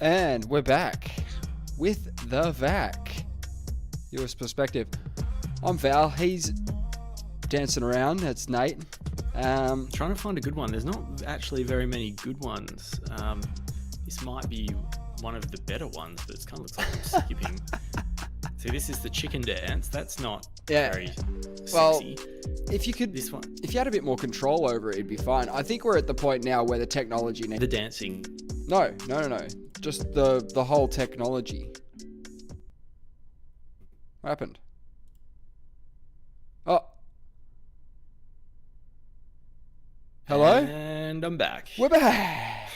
And we're back with the Vac. US perspective. I'm Val. He's dancing around. That's Nate. Trying to find a good one. There's not actually very many good ones. This might be one of the better ones, but it kind of looks like I'm skipping. See, this is the chicken dance. That's not very sexy. Well, if you could, this one, if you had a bit more control over it, it'd be fine. I think we're at the point now where the technology the dancing. No. Just the whole technology. What happened? Oh. Hello? And I'm back. We're back.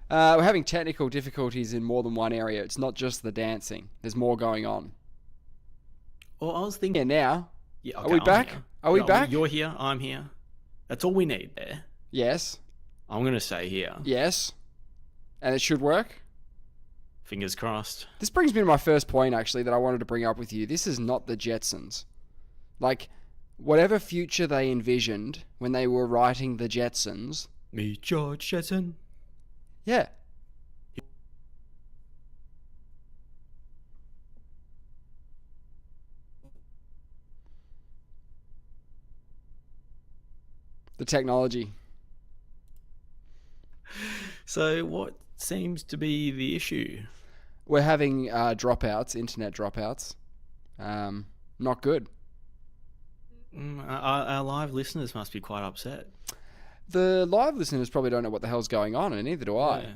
We're having technical difficulties in more than one area. It's not just the dancing. There's more going on. Well, I was thinking. Yeah, now. Yeah, okay, Are we back? Here. Are we back? You're here. I'm here. That's all we need there. Yes. I'm going to say here. Yes. And it should work? Fingers crossed. This brings me to my first point, actually, that I wanted to bring up with you. This is not the Jetsons. Like, whatever future they envisioned when they were writing the Jetsons. Me, George Jetson. Yeah. The technology. So what seems to be the issue? We're having dropouts, internet dropouts. Not good. Our live listeners must be quite upset. The live listeners probably don't know what the hell's going on, and neither do I.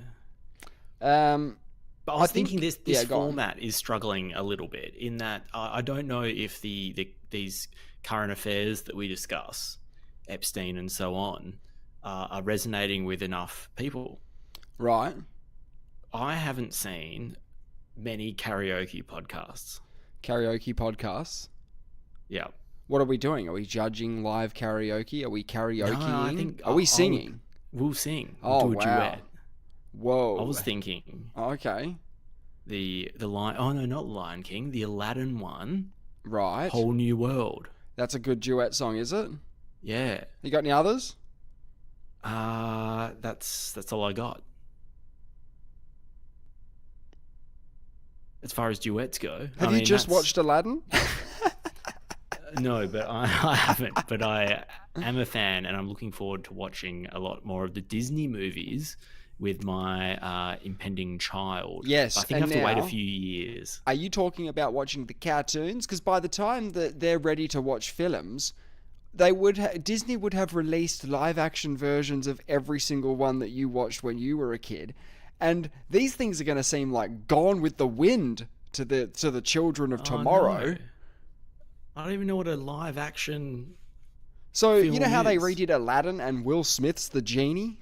Yeah. But I was thinking this format on. is struggling a little bit in that I don't know if these current affairs that we discuss, Epstein and so on, are resonating with enough people. Right. I haven't seen many karaoke podcasts. Karaoke podcasts? Yeah. What are we doing? Are we judging live karaoke? Are we karaokeing? No, I think are we singing? We'll sing. Oh, do a wow. duet. Whoa. I was thinking Okay. the Lion. Oh no, not Lion King. The Aladdin one. Right. Whole New World. That's a good duet song, is it? Yeah. You got any others? That's all I got. As far as duets go. Have you just watched Aladdin? No, but I haven't. But I am a fan, and I'm looking forward to watching a lot more of the Disney movies with my impending child. Yes, but I think I have to wait a few years. Are you talking about watching the cartoons? Because by the time that they're ready to watch films, Disney would have released live-action versions of every single one that you watched when you were a kid, and these things are going to seem like Gone with the Wind to the children of tomorrow. No. I don't even know what a live-action. So you know how they is. redid Aladdin and Will Smith's the genie?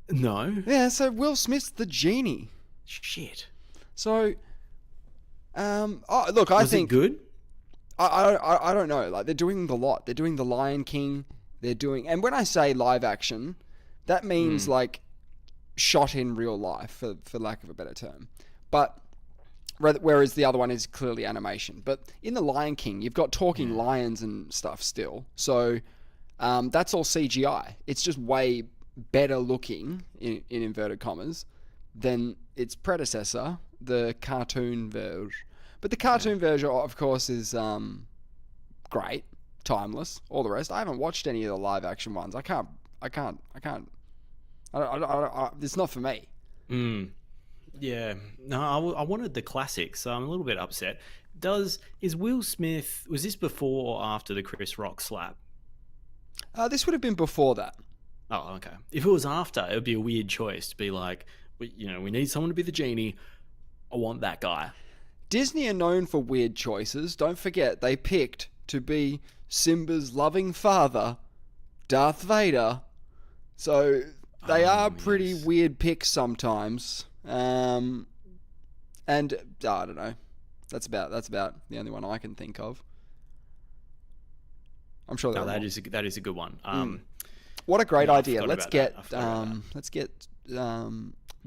No. Yeah, so Will Smith's the genie. Shit. So, look, I Was think it good? I don't know. Like, they're doing the lot. They're doing the Lion King. And when I say live action, that means like shot in real life, for lack of a better term. But whereas the other one is clearly animation. But in the Lion King, you've got talking lions and stuff still. So that's all CGI. It's just way better looking in inverted commas than its predecessor, the cartoon version. But the cartoon version, of course, is great, timeless, all the rest. I haven't watched any of the live action ones. I can't. It's not for me. Yeah. No, I wanted the classics, so I'm a little bit upset. Is Will Smith, was this before or after the Chris Rock slap? This would have been before that. Oh, okay. If it was after, it would be a weird choice to be like, we need someone to be the genie. I want that guy. Disney are known for weird choices. Don't forget, they picked to be Simba's loving father, Darth Vader. So they are pretty weird picks sometimes. And I don't know. That's about the only one I can think of. I'm sure that is a good one. What a great idea!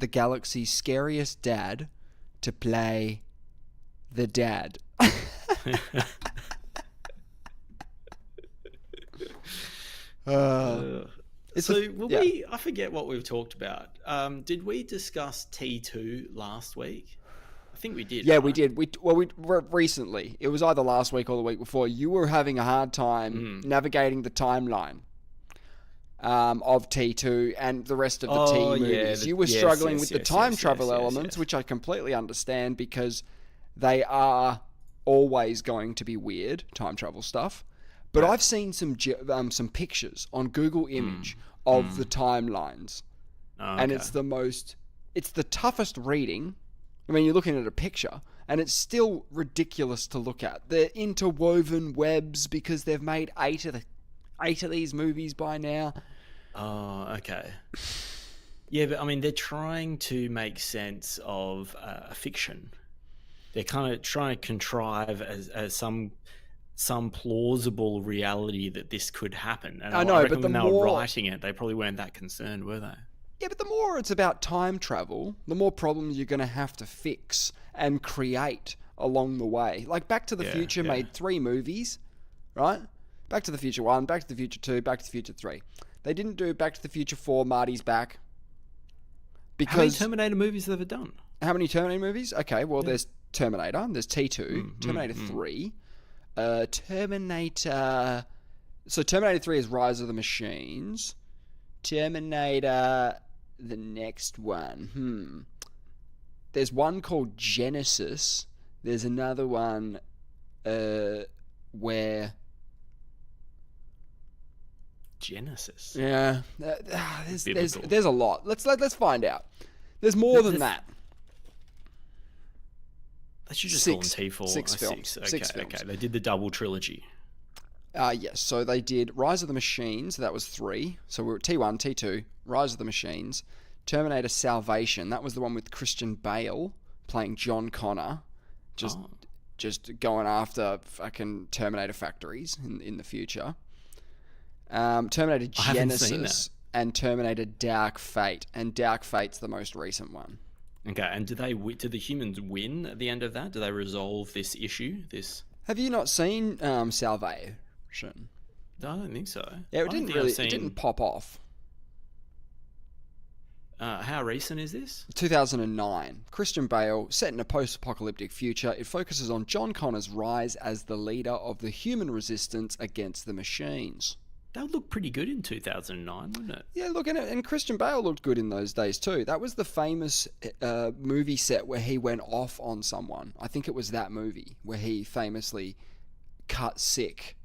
The galaxy's scariest dad to play the dad. I forget what we've talked about. Did we discuss T2 last week? I think we did. Yeah, right? we did. We recently. It was either last week or the week before. You were having a hard time navigating the timeline of T2 and the rest of the T movies. You were struggling with the time travel elements, which I completely understand because they are always going to be weird, time travel stuff. But I've seen some pictures on Google Image of the timelines. And it's the toughest reading. I mean, you're looking at a picture, and it's still ridiculous to look at. They're interwoven webs because they've made 8 of these movies by now. Oh, okay. Yeah, but I mean, they're trying to make sense of a fiction. They're kind of trying to contrive as some plausible reality that this could happen. And I know, but when they were writing it, they probably weren't that concerned, were they? Yeah, but the more it's about time travel, the more problems you're going to have to fix and create along the way. Like Back to the Future made 3 movies, right? Back to the Future 1, Back to the Future 2, Back to the Future 3. They didn't do Back to the Future 4, Marty's Back. Because how many Terminator movies have they done? How many Terminator movies? Okay, well, there's Terminator, there's T2, Terminator 3, Terminator... So Terminator 3 is Rise of the Machines. Terminator... The next one. There's one called Genesis. There's another one where... Genesis? Yeah. There's a lot. Let's find out. There's more than that. They should just call them T4. 6 films. Six films. Okay. They did the double trilogy. Yes, so they did Rise of the Machines, that was 3. So we were at T1, T2, Rise of the Machines, Terminator Salvation, that was the one with Christian Bale playing John Connor, just going after fucking Terminator factories in the future. Terminator Genesis and Terminator Dark Fate, and Dark Fate's the most recent one. Okay, and do the humans win at the end of that? Do they resolve this issue? Have you not seen Salvation? No, I don't think so. Yeah, it didn't pop off. How recent is this? 2009. Christian Bale, set in a post-apocalyptic future, it focuses on John Connor's rise as the leader of the human resistance against the machines. That would look pretty good in 2009, wouldn't it? Yeah, look, and Christian Bale looked good in those days too. That was the famous movie set where he went off on someone. I think it was that movie where he famously cut sick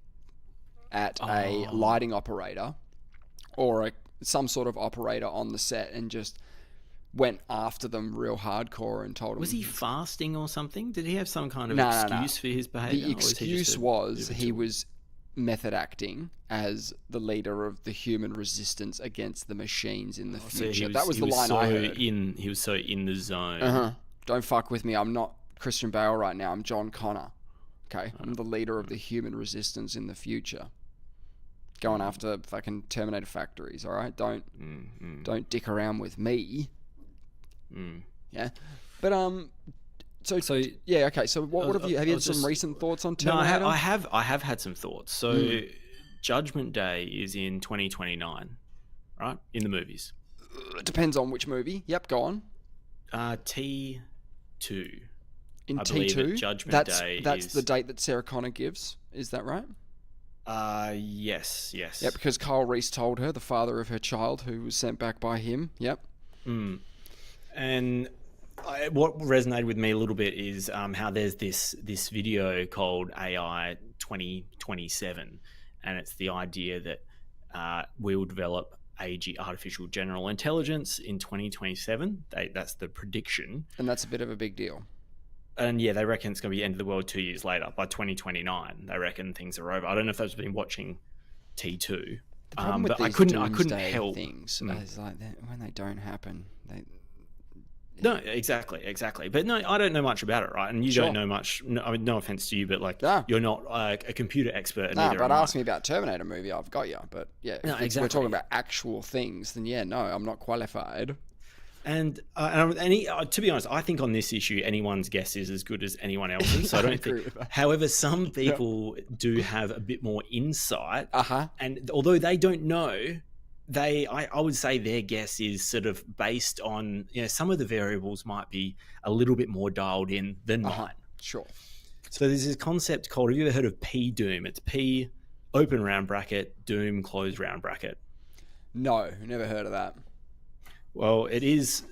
at a lighting operator or some sort of operator on the set and just went after them real hardcore and told them... Was he fasting or something? Did he have some kind of excuse for his behaviour? The excuse was he was method acting as the leader of the human resistance against the machines in the future. That was the line I heard. He was so in the zone. Don't fuck with me. I'm not Christian Bale right now. I'm John Connor. Okay? I'm the leader of the human resistance in the future. Going after fucking Terminator factories, all right? Don't dick around with me. Yeah? But, So yeah, okay. So what have you had some recent thoughts on Terminator? No, I have had some thoughts. So Judgment Day is in 2029, right? In the movies. It depends on which movie. Yep, go on. T2. In I T2, Judgment Day that's the date that Sarah Connor gives. Is that right? Yes. Yeah, because Kyle Reese told her, the father of her child, who was sent back by him. Yep. And what resonated with me a little bit is how there's this video called AI 2027, and it's the idea that we will develop artificial general intelligence in 2027. That's the prediction, and that's a bit of a big deal. And yeah, they reckon it's going to be the end of the world 2 years later. By 2029, they reckon things are over. I don't know if they've been watching T2, but I couldn't help things. It's like when they don't happen. No, exactly. But no, I don't know much about it, right? And you don't know much. No, I mean, no offense to you, but you're not a computer expert. No, but ask me about Terminator movie, I've got you. But yeah, if we're talking about actual things, then yeah, no, I'm not qualified. And to be honest, I think on this issue, anyone's guess is as good as anyone else's. So I don't think. However, some people do have a bit more insight. And although they don't know I would say their guess is sort of based on, some of the variables might be a little bit more dialed in than mine. Sure. So there's this concept called, have you ever heard of P Doom? It's P open round bracket, Doom closed round bracket. No, never heard of that. Well, it is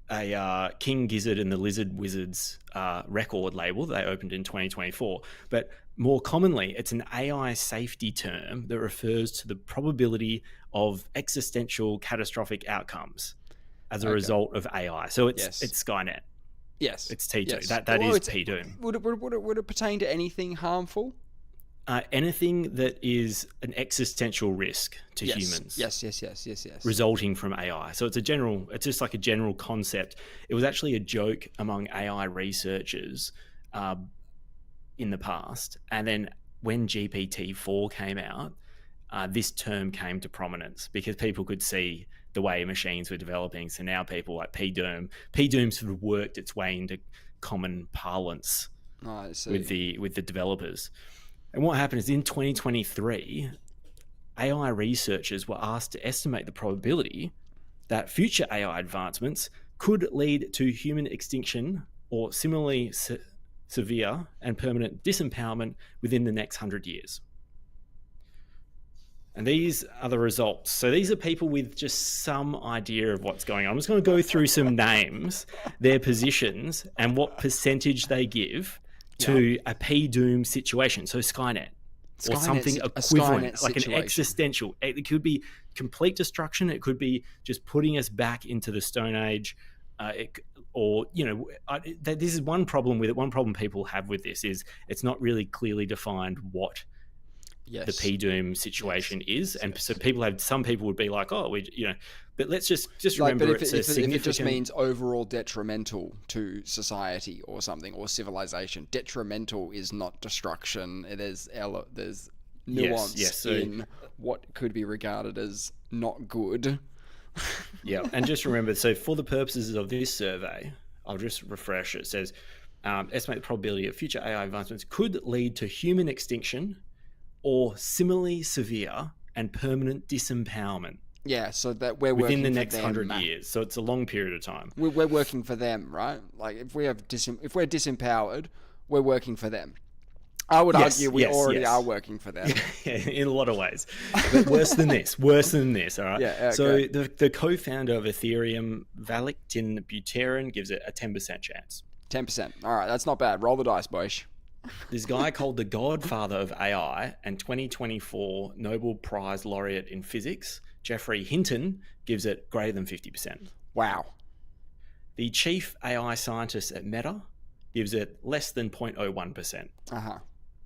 a King Gizzard and the Lizard Wizards record label they opened in 2024. But more commonly, it's an AI safety term that refers to the probability of existential catastrophic outcomes as a result of AI. So it's Skynet. Yes. It's T2. Yes. That is P Doom. Would it pertain to anything harmful? Anything that is an existential risk to humans. Yes. Resulting from AI. So it's just like a general concept. It was actually a joke among AI researchers in the past. And then when GPT-4 came out, this term came to prominence because people could see the way machines were developing. So now people like P Doom sort of worked its way into common parlance with the developers. And what happened is in 2023, AI researchers were asked to estimate the probability that future AI advancements could lead to human extinction or similarly severe and permanent disempowerment within the next 100 years. And these are the results. So these are people with just some idea of what's going on. I'm just going to go through some names, their positions, and what percentage they give to a P-Doom situation. So Skynet or something equivalent, like an existential. It could be complete destruction. It could be just putting us back into the Stone Age. This is one problem with it. One problem people have with this is it's not really clearly defined what the P-Doom situation is. And so some people would be like, but let's just remember if it just means overall detrimental to society or something, or civilization. Detrimental is not destruction. There's nuance in what could be regarded as not good. Yeah, and just remember, so for the purposes of this survey, I'll just refresh. It says, estimate the probability of future AI advancements could lead to human extinction or similarly severe and permanent disempowerment. Yeah, so that we're within working the next for 100 years. So it's a long period of time. We're working for them, right? Like if we're disempowered, we're working for them. I would argue we already are working for them. Yeah, in a lot of ways. But worse than this, all right? Yeah, okay. So the co-founder of Ethereum, Vitalik Buterin, gives it a 10% chance. 10%. All right, that's not bad. Roll the dice, boys. This guy called the godfather of AI and 2024 Nobel Prize laureate in physics, Geoffrey Hinton, gives it greater than 50%. Wow. The chief AI scientist at Meta gives it less than 0.01%.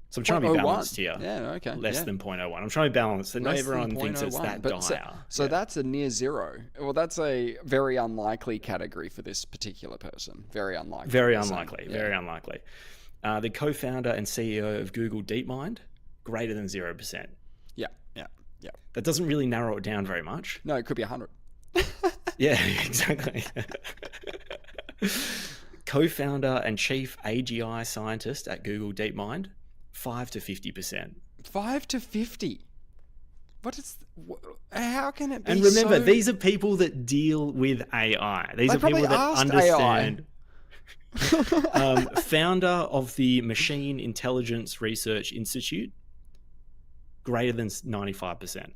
So I'm trying to be balanced here. Yeah, okay. Less than 0.01. I'm trying to be balanced. And not everyone thinks it's that dire. So that's a near zero. Well, that's a very unlikely category for this particular person. Very unlikely. Very unlikely. The co-founder and CEO of Google DeepMind, greater than 0%. Yeah. That doesn't really narrow it down very much. No, it could be 100. Yeah, exactly. Co-founder and chief AGI scientist at Google DeepMind, 5 to 50%. 5 to 50. How can it be? And remember, these are people that deal with AI. These are people that understand. Founder of the Machine Intelligence Research Institute, greater than 95%.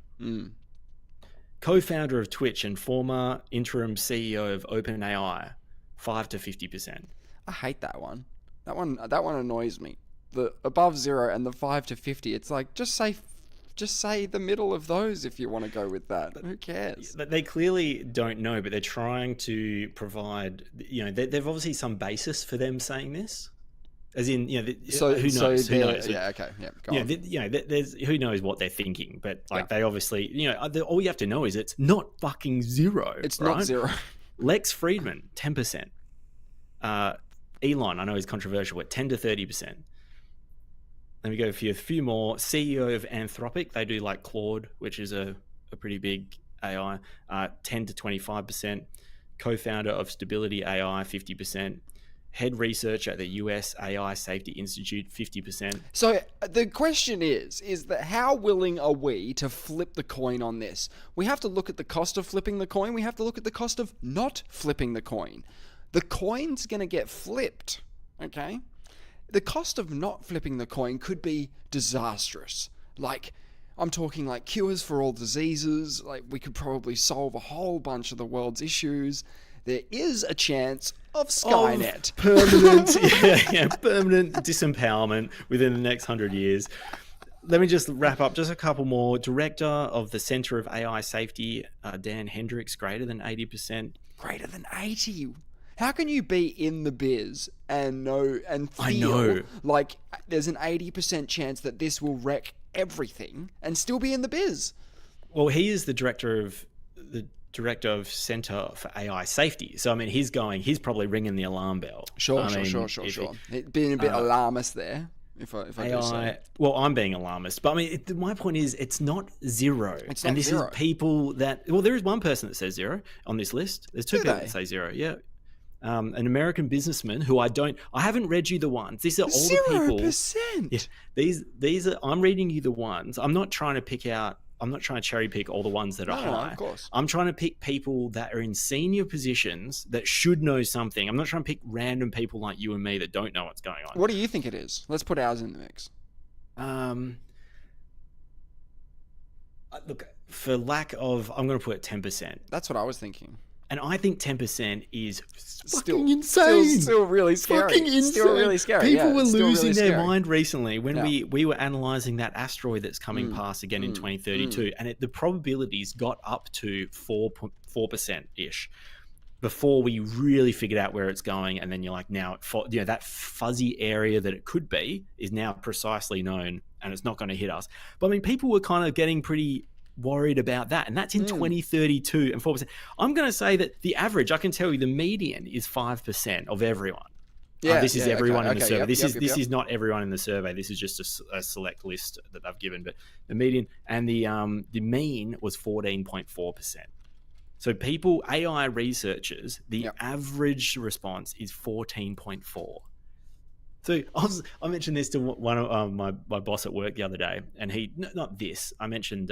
Co-founder of Twitch and former interim CEO of OpenAI, 5 to 50%. I hate that one. That one annoys me. The above zero and the 5 to 50. It's like just say the middle of those if you want to go with that. Who cares? They clearly don't know, but they're trying to provide. They've obviously some basis for them saying this. As in, who knows? Who knows? Yeah, okay, yeah. Go on. There's who knows what they're thinking, but they obviously, all you have to know is it's not fucking zero. It's not zero. Lex Friedman, 10%. Elon, I know he's controversial, but 10 to 30%. Let me go for a few more. CEO of Anthropic, they do like Claude, which is a pretty big AI, 10 to 25%. Co-founder of Stability AI, 50%. head researcher at the US AI Safety Institute, 50%. So the question is that how willing are we to flip the coin on this? We have to look at the cost of flipping the coin. We have to look at the cost of not flipping the coin. The coin's going to get flipped, okay? The cost of not flipping the coin could be disastrous. Like, I'm talking like cures for all diseases. Like, we could probably solve a whole bunch of the world's issues. There is a chance of Skynet. Permanent disempowerment within the next 100 years. Let me just wrap up. Just a couple more. Director of the Center of AI Safety, Dan Hendricks, greater than 80%. Greater than 80. How can you be in the biz and know and feel like there's an 80% chance that this will wreck everything and still be in the biz? Well, he is the director of Center for AI Safety. So I mean, he's probably ringing the alarm bell. Sure. Being a bit alarmist there. If I do say. Well, I'm being alarmist, but I mean, my point is, it's not zero. It's not zero. Is people that. Well, there is one person that says zero on this list. There's two people that say zero. Yeah. An American businessman who I haven't read you the ones. These are all the people. 0%. Yeah, these are. I'm reading you the ones. I'm not trying to cherry pick all the ones that are high. Of course. I'm trying to pick people that are in senior positions that should know something. I'm not trying to pick random people like you and me that don't know what's going on. What do you think it is? Let's put ours in the mix. Look, for lack of, I'm going to put 10%. That's what I was thinking. And I think 10% is fucking insane. Still really scary. Fucking insane. Still really scary. People were losing their mind recently when we were analysing that asteroid that's coming past again in 2032, and the probabilities got up to 4%-ish before we really figured out where it's going. And then you're like, now, that fuzzy area that it could be is now precisely known, and it's not going to hit us. But I mean, people were kind of getting pretty worried about that, and that's in 2032 and 4%. I'm going to say that the average, I can tell you, the median is 5% of everyone. This is everyone in the survey. This is not everyone in the survey. This is just a select list that they've given. But the median and the mean was 14.4%. So people, AI researchers, the average response is 14.4. So I mentioned this to one of my boss at work the other day, and he, not this, I mentioned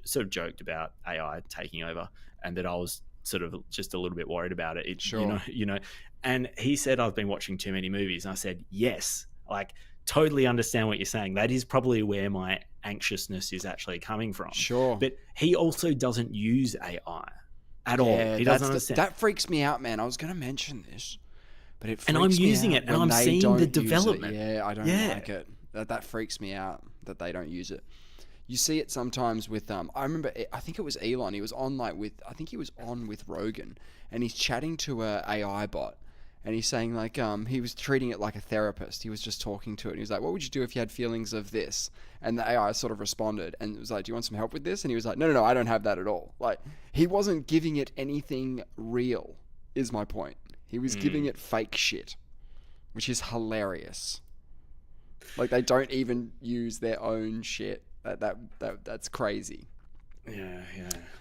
sort of joked about AI taking over, and that I was sort of just a little bit worried about it. Sure. You know, and he said I've been watching too many movies, and I said yes, like totally understand what you're saying. That is probably where my anxiousness is actually coming from. Sure. But he also doesn't use AI at all. He doesn't understand. That freaks me out, man. I was going to mention this. But and I'm using it, and I'm seeing the development. I don't like it. That freaks me out that they don't use it. You see it sometimes with I remember, I think it was Elon. He was on with Rogan, and he's chatting to a AI bot, and he's saying like he was treating it like a therapist. He was just talking to it. And he was like, "What would you do if you had feelings of this?" And the AI sort of responded, and it was like, "Do you want some help with this?" And he was like, "No, I don't have that at all." Like, he wasn't giving it anything real. Is my point. He was giving it fake shit, which is hilarious. Like, they don't even use their own shit. That's crazy. Yeah.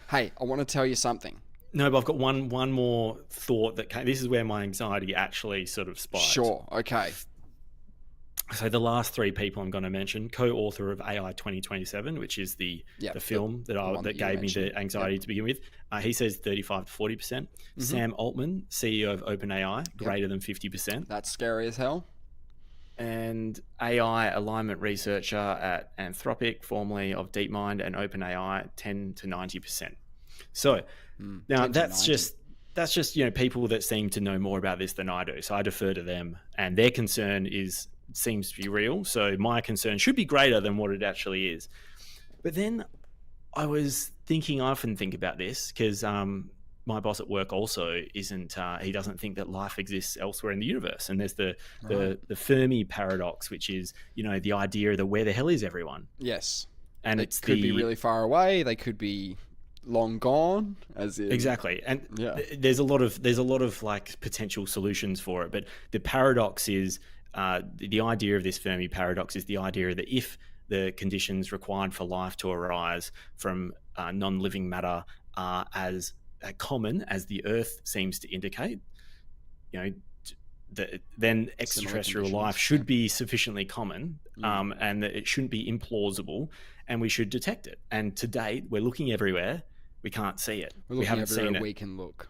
Hey, I want to tell you something. No, but I've got one more thought that came. This is where my anxiety actually sort of spiked. Sure. Okay. So the last three people I'm going to mention, co-author of AI 2027, which is the film that gave me the anxiety to begin with. He says 35 to 40%. Sam Altman, CEO of OpenAI, greater than 50%. That's scary as hell. And AI alignment researcher at Anthropic, formerly of DeepMind and OpenAI, 10 to 90%. So now that's just people that seem to know more about this than I do. So I defer to them, and their concern seems to be real. So my concern should be greater than what it actually is. But then I was thinking, I often think about this because my boss at work also isn't, he doesn't think that life exists elsewhere in the universe. And there's the Fermi paradox, which is, the idea that where the hell is everyone? Yes. And it could be really far away. They could be long gone, as in exactly. And there's a lot of like potential solutions for it. But the paradox is, the idea of this Fermi paradox is the idea that if the conditions required for life to arise from non-living matter are as common as the Earth seems to indicate, then extraterrestrial life should be sufficiently common, and that it shouldn't be implausible, and we should detect it. And to date, we're looking everywhere. We can't see it. We haven't seen it. We can look.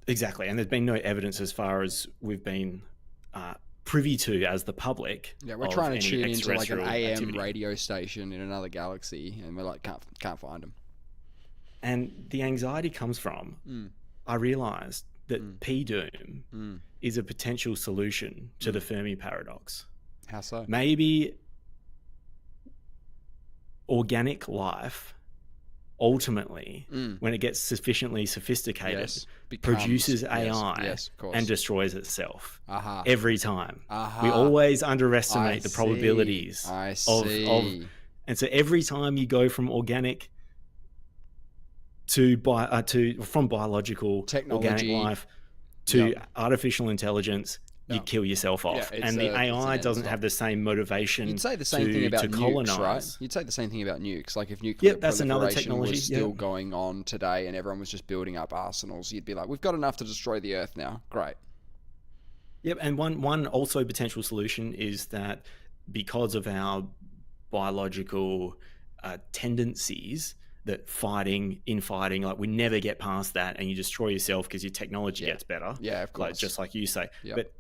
Exactly. And there's been no evidence as far as we've been privy to as the public. Yeah, we're trying to tune into like an AM radio station in another galaxy, and we're like, can't find them. And the anxiety comes from, I realised that P-Doom is a potential solution to the Fermi paradox. How so? Maybe organic life ultimately, when it gets sufficiently sophisticated, produces AI and destroys itself every time. We always underestimate the probabilities of, and so every time you go from organic from biological technology, organic life to artificial intelligence, you kill yourself off. And the AI doesn't have the same motivation. You'd say the same thing about nukes, right? You'd say the same thing about nukes. Like if nuclear proliferation was still going on today and everyone was just building up arsenals, you'd be like, we've got enough to destroy the Earth now. Great. Yep, and one also potential solution is that because of our biological tendencies, that infighting, like we never get past that, and you destroy yourself because your technology gets better. Yeah, of course. Like, just like you say. Yep. But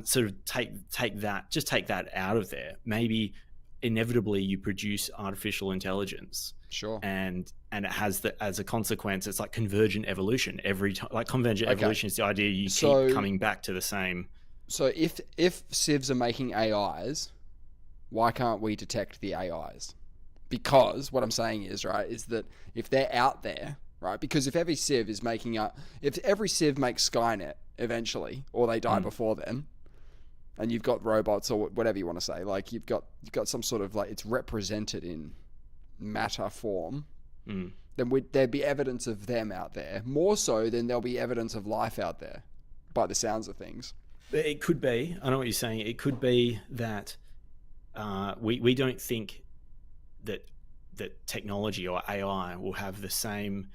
sort of take that out of there. Maybe inevitably you produce artificial intelligence. Sure. And it has as a consequence, it's like convergent evolution. Every time, like convergent evolution is the idea you keep coming back to the same. So if civs are making AIs, why can't we detect the AIs? Because what I'm saying is, right, is that if they're out there, right, because if every civ makes Skynet eventually, or they die before then, and you've got robots or whatever you want to say, like you've got some sort of, like, it's represented in matter form, then there'd be evidence of them out there, more so than there'll be evidence of life out there, by the sounds of things. It could be. I know what you're saying. It could be that we don't think that technology or AI will have the same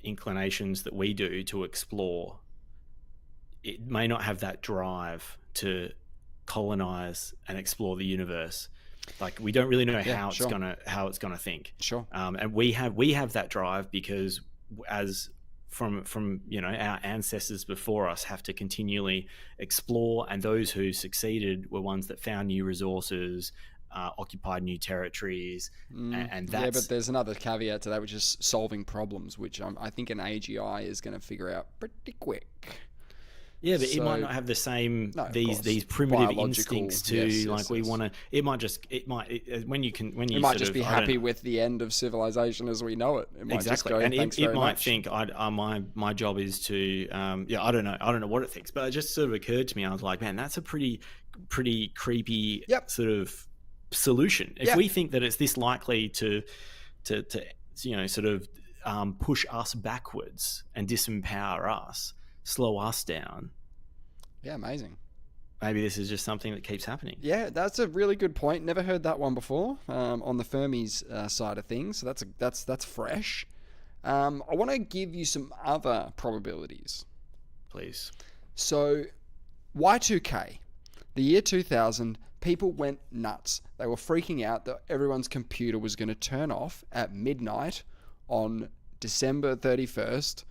inclinations that we do to explore. It may not have that drive to colonize and explore the universe. Like, we don't really know how it's gonna think. Sure. And we have that drive because as from our ancestors before us have to continually explore, and those who succeeded were ones that found new resources, occupied new territories, and that's... Yeah, but there's another caveat to that, which is solving problems, which I think an AGI is going to figure out pretty quick. Yeah, but it might not have the same these primitive instincts to we want to. It might just be happy with the end of civilization as we know it. It might exactly, just go, and it might much. think my job is to I don't know what it thinks, but it just sort of occurred to me. I was like, man, that's a pretty creepy sort of solution. If we think that it's this likely to sort of push us backwards and disempower us, slow us down. Yeah, amazing. Maybe this is just something that keeps happening. Yeah, that's a really good point. Never heard that one before on the Fermi's side of things. So that's fresh. I want to give you some other probabilities. Please. So Y2K, the year 2000, people went nuts. They were freaking out that everyone's computer was going to turn off at midnight on December 31st,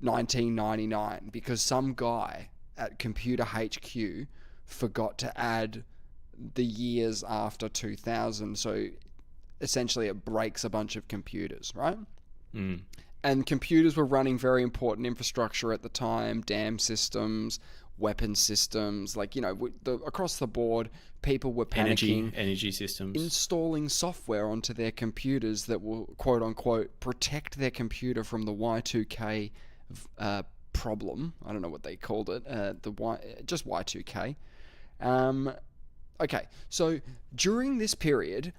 1999, because some guy at Computer HQ forgot to add the years after 2000. So essentially it breaks a bunch of computers, right? And computers were running very important infrastructure at the time, dam systems, weapon systems, across the board, people were panicking. Energy systems. Installing software onto their computers that will, quote unquote, protect their computer from the Y2K problem. I don't know what they called it. Just Y2K. Okay, so during this period,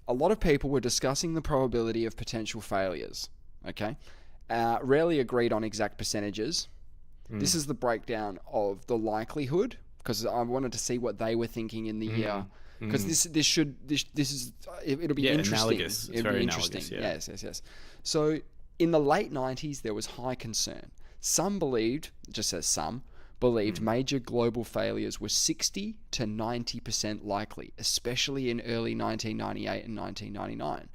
a lot of people were discussing the probability of potential failures. Okay, rarely agreed on exact percentages. This is the breakdown of the likelihood, because I wanted to see what they were thinking in the year, because it'll be interesting. Analogous. It's very interesting. Yes. So in the late 90s, there was high concern. Some believed, it just says some, believed major global failures were 60 to 90% likely, especially in early 1998 and 1999.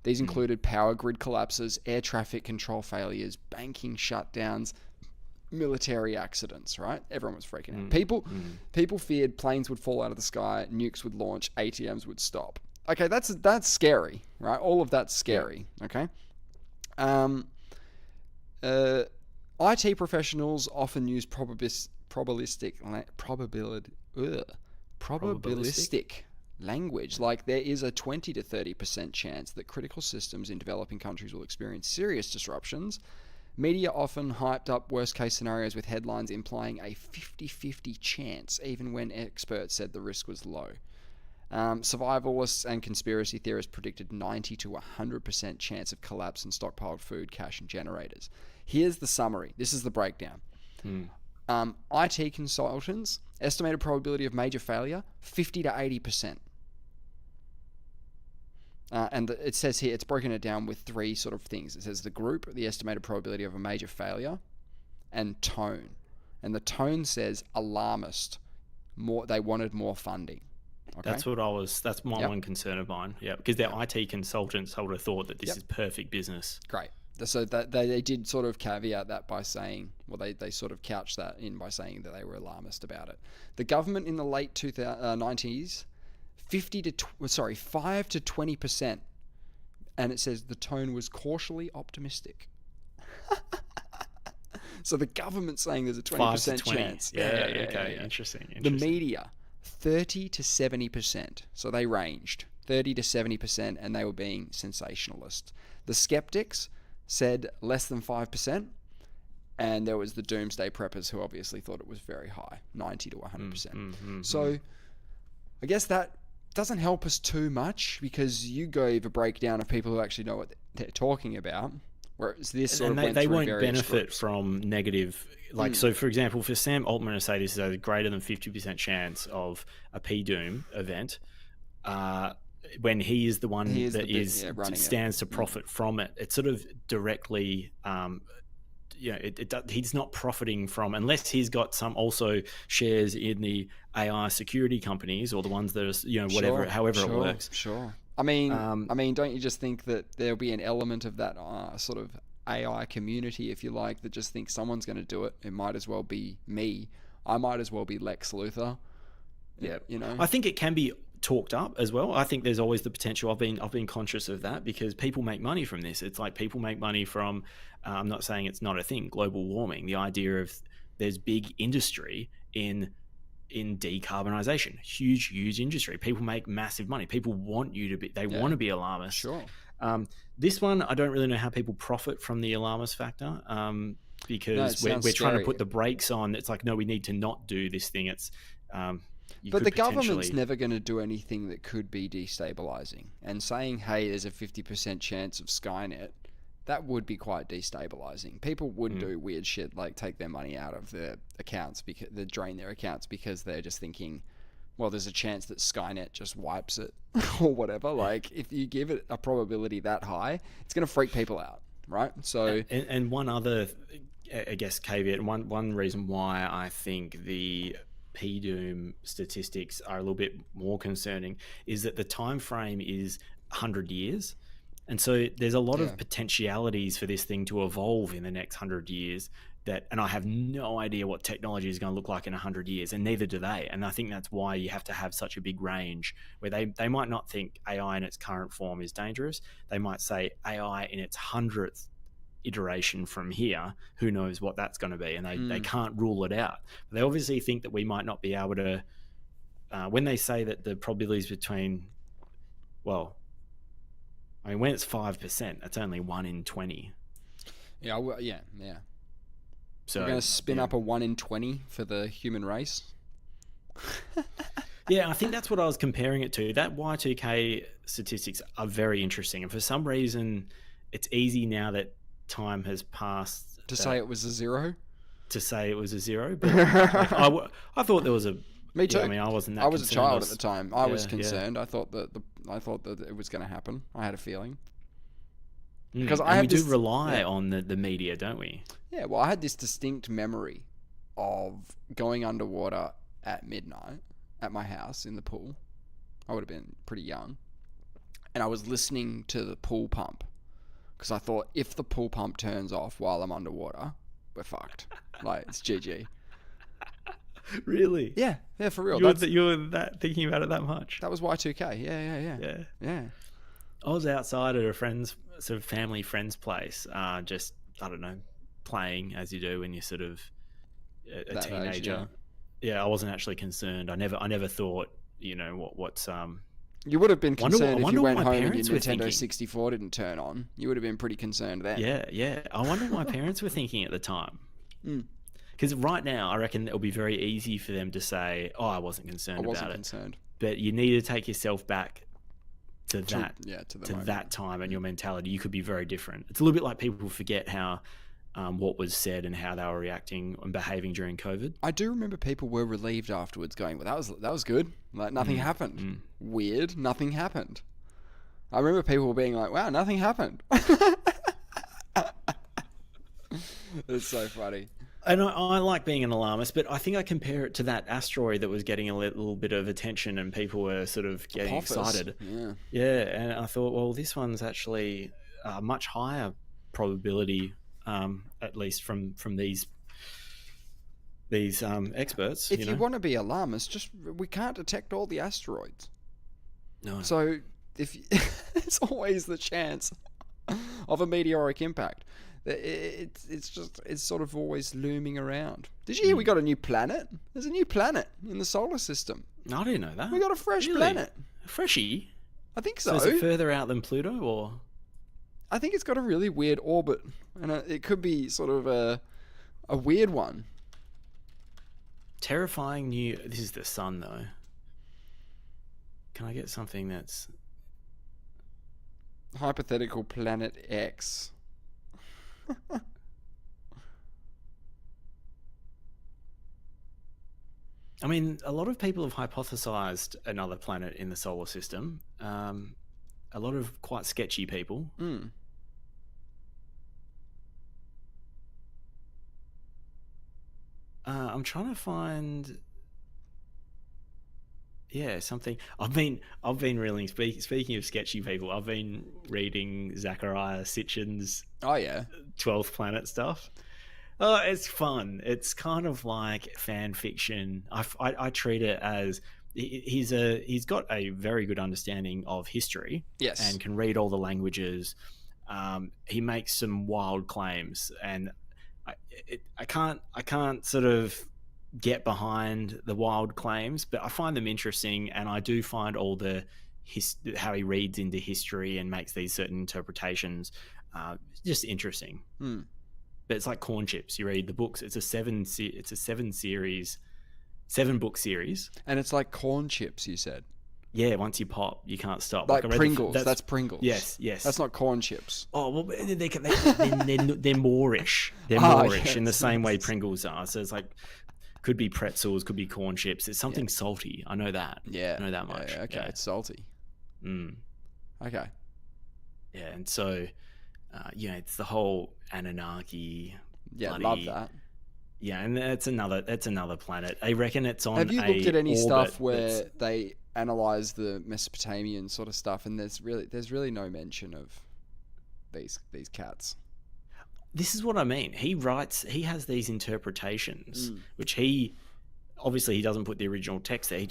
These included power grid collapses, air traffic control failures, banking shutdowns, military accidents, right? Everyone was freaking out. People feared planes would fall out of the sky, nukes would launch, ATMs would stop. Okay, that's scary, right? All of that's scary, okay? IT professionals often use probabilistic language, like there is a 20 to 30% chance that critical systems in developing countries will experience serious disruptions. Media often hyped up worst case scenarios with headlines implying a 50-50 chance, even when experts said the risk was low. Survivalists and conspiracy theorists predicted 90 to 100% chance of collapse in stockpiled food, cash, and generators. Here's the summary. This is the breakdown. IT consultants, estimated probability of major failure, 50 to 80%. And it says here, it's broken it down with three sort of things. It says the group, the estimated probability of a major failure, and tone. And the tone says alarmist. They wanted more funding. Okay? That's my one concern of mine. Yeah, because their IT consultants would have thought that this is perfect business. Great. So that they did sort of caveat that by saying, well, they sort of couched that in by saying that they were alarmist about it. The government in the late 90s, 5 to 20%, and it says the tone was cautiously optimistic. So the government's saying there's a 20% chance. Okay, interesting. The media, 30 to 70%. So they ranged 30 to 70%, and they were being sensationalist. The skeptics said less than 5%, and there was the doomsday preppers who obviously thought it was very high, 90 to 100%. So I guess that doesn't help us too much, because you gave a breakdown of people who actually know what they're talking about, whereas this sort of went they through won't various benefit groups. from negative. Like, so for example, for Sam Altman to say this is a greater than 50% chance of a P-Doom event, when he is the one stands to profit from it, it's sort of directly, he's not profiting from, unless he's got some also shares in the AI security companies or the ones that are, however it works. Sure. I mean, don't you just think that there'll be an element of that sort of AI community, if you like, that just thinks someone's going to do it? It might as well be me. I might as well be Lex Luthor. Yeah, you I think it can be talked up as well. I think there's always the potential. I've been conscious of that, because people make money from this. It's like people make money from, I'm not saying it's not a thing, global warming, the idea of there's big industry in decarbonisation, huge industry. People make massive money. People want you to be, want to be alarmist. Sure. This one, I don't really know how people profit from the alarmist factor, because we're trying to put the brakes on. It's like, no, we need to not do this thing. It's but the government's never going to do anything that could be destabilizing. And saying, hey, there's a 50% chance of Skynet, that would be quite destabilizing. People would do weird shit like take their money out of their accounts, because they drain their accounts, because they're just thinking, well, there's a chance that Skynet just wipes it or whatever. Like, if you give it a probability that high, it's going to freak people out, right? So, and one other, I guess, caveat, one reason why I think the P-Doom statistics are a little bit more concerning is that the time frame is 100 years. And so there's a lot of potentialities for this thing to evolve in the next 100 years, and I have no idea what technology is going to look like in 100 years, and neither do they. And I think that's why you have to have such a big range, where they might not think AI in its current form is dangerous. They might say AI in its 100th iteration from here, who knows what that's going to be, and they can't rule it out. But they obviously think that we might not be able to, when they say that the probabilities between, well, I mean, when it's 5%, that's only 1 in 20. Yeah. So we're going to spin up a 1 in 20 for the human race. Yeah, I think that's what I was comparing it to. That Y2K statistics are very interesting, and for some reason, it's easy now that time has passed to say it was a zero. But like, I thought there was a. Me too. I mean, I wasn't that. I was a child at the time. I was concerned. I thought that it was going to happen. I had a feeling. Because we do rely on the media, don't we? Yeah. Well, I had this distinct memory of going underwater at midnight at my house in the pool. I would have been pretty young. And I was listening to the pool pump because I thought if the pool pump turns off while I'm underwater, we're fucked. Like, it's GG. Really? Yeah, for real. You were that thinking about it that much? That was Y2K. Yeah. I was outside at a friend's, sort of family friend's place, just, I don't know, playing as you do when you're sort of a teenager. Age, yeah, I wasn't actually concerned. I never thought, what's You would have been concerned if you went home and your Nintendo thinking. 64 didn't turn on. You would have been pretty concerned then. Yeah. I wonder what my parents were thinking at the time. Because right now, I reckon it'll be very easy for them to say, "Oh, I wasn't concerned about it." But you need to take yourself back to that time and your mentality. You could be very different. It's a little bit like people forget how what was said and how they were reacting and behaving during COVID. I do remember people were relieved afterwards, going, "Well, that was good. Like, nothing happened. Weird, nothing happened." I remember people being like, "Wow, nothing happened." It's so funny. And I like being an alarmist, but I think I compare it to that asteroid that was getting a little bit of attention and people were sort of getting excited. Yeah, and I thought, well, this one's actually a much higher probability, at least from these experts. If you want to be alarmist, we can't detect all the asteroids. No. So it's always the chance of a meteoric impact. It's sort of always looming around. Did you hear we got a new planet? There's a new planet in the solar system. I didn't know that. We got a fresh planet. A freshie? I think so. So is it further out than Pluto, or? I think it's got a really weird orbit, and it could be sort of a weird one. Terrifying new. This is the sun, though. Can I get something that's hypothetical planet X? I mean, a lot of people have hypothesized another planet in the solar system. A lot of quite sketchy people. I'm trying to find, something. I've been really speaking of sketchy people. I've been reading Zachariah Sitchin's 12th Planet stuff. Oh, it's fun. It's kind of like fan fiction. I treat it as he's got a very good understanding of history. Yes, and can read all the languages. He makes some wild claims, and I can't sort of get behind the wild claims, but I find them interesting, and I do find all the how he reads into history and makes these certain interpretations just interesting. But it's like corn chips. You read the books. It's a 7-book series, and it's like corn chips. You said. Yeah, once you pop, you can't stop. Like Pringles. That's Pringles. Yes. That's not corn chips. Oh, well, they're moreish. They're moreish in the same way Pringles are. So it's like, could be pretzels, could be corn chips. It's something salty. I know that. Yeah. I know that much. Okay, it's salty. Okay. Yeah, and so, it's the whole Anunnaki. Yeah, love that. Yeah, and that's another planet. I reckon it's on. Have you looked at any stuff where they analyze the Mesopotamian sort of stuff, and there's really no mention of these cats? This is what I mean. He has these interpretations, which he doesn't put the original text there. He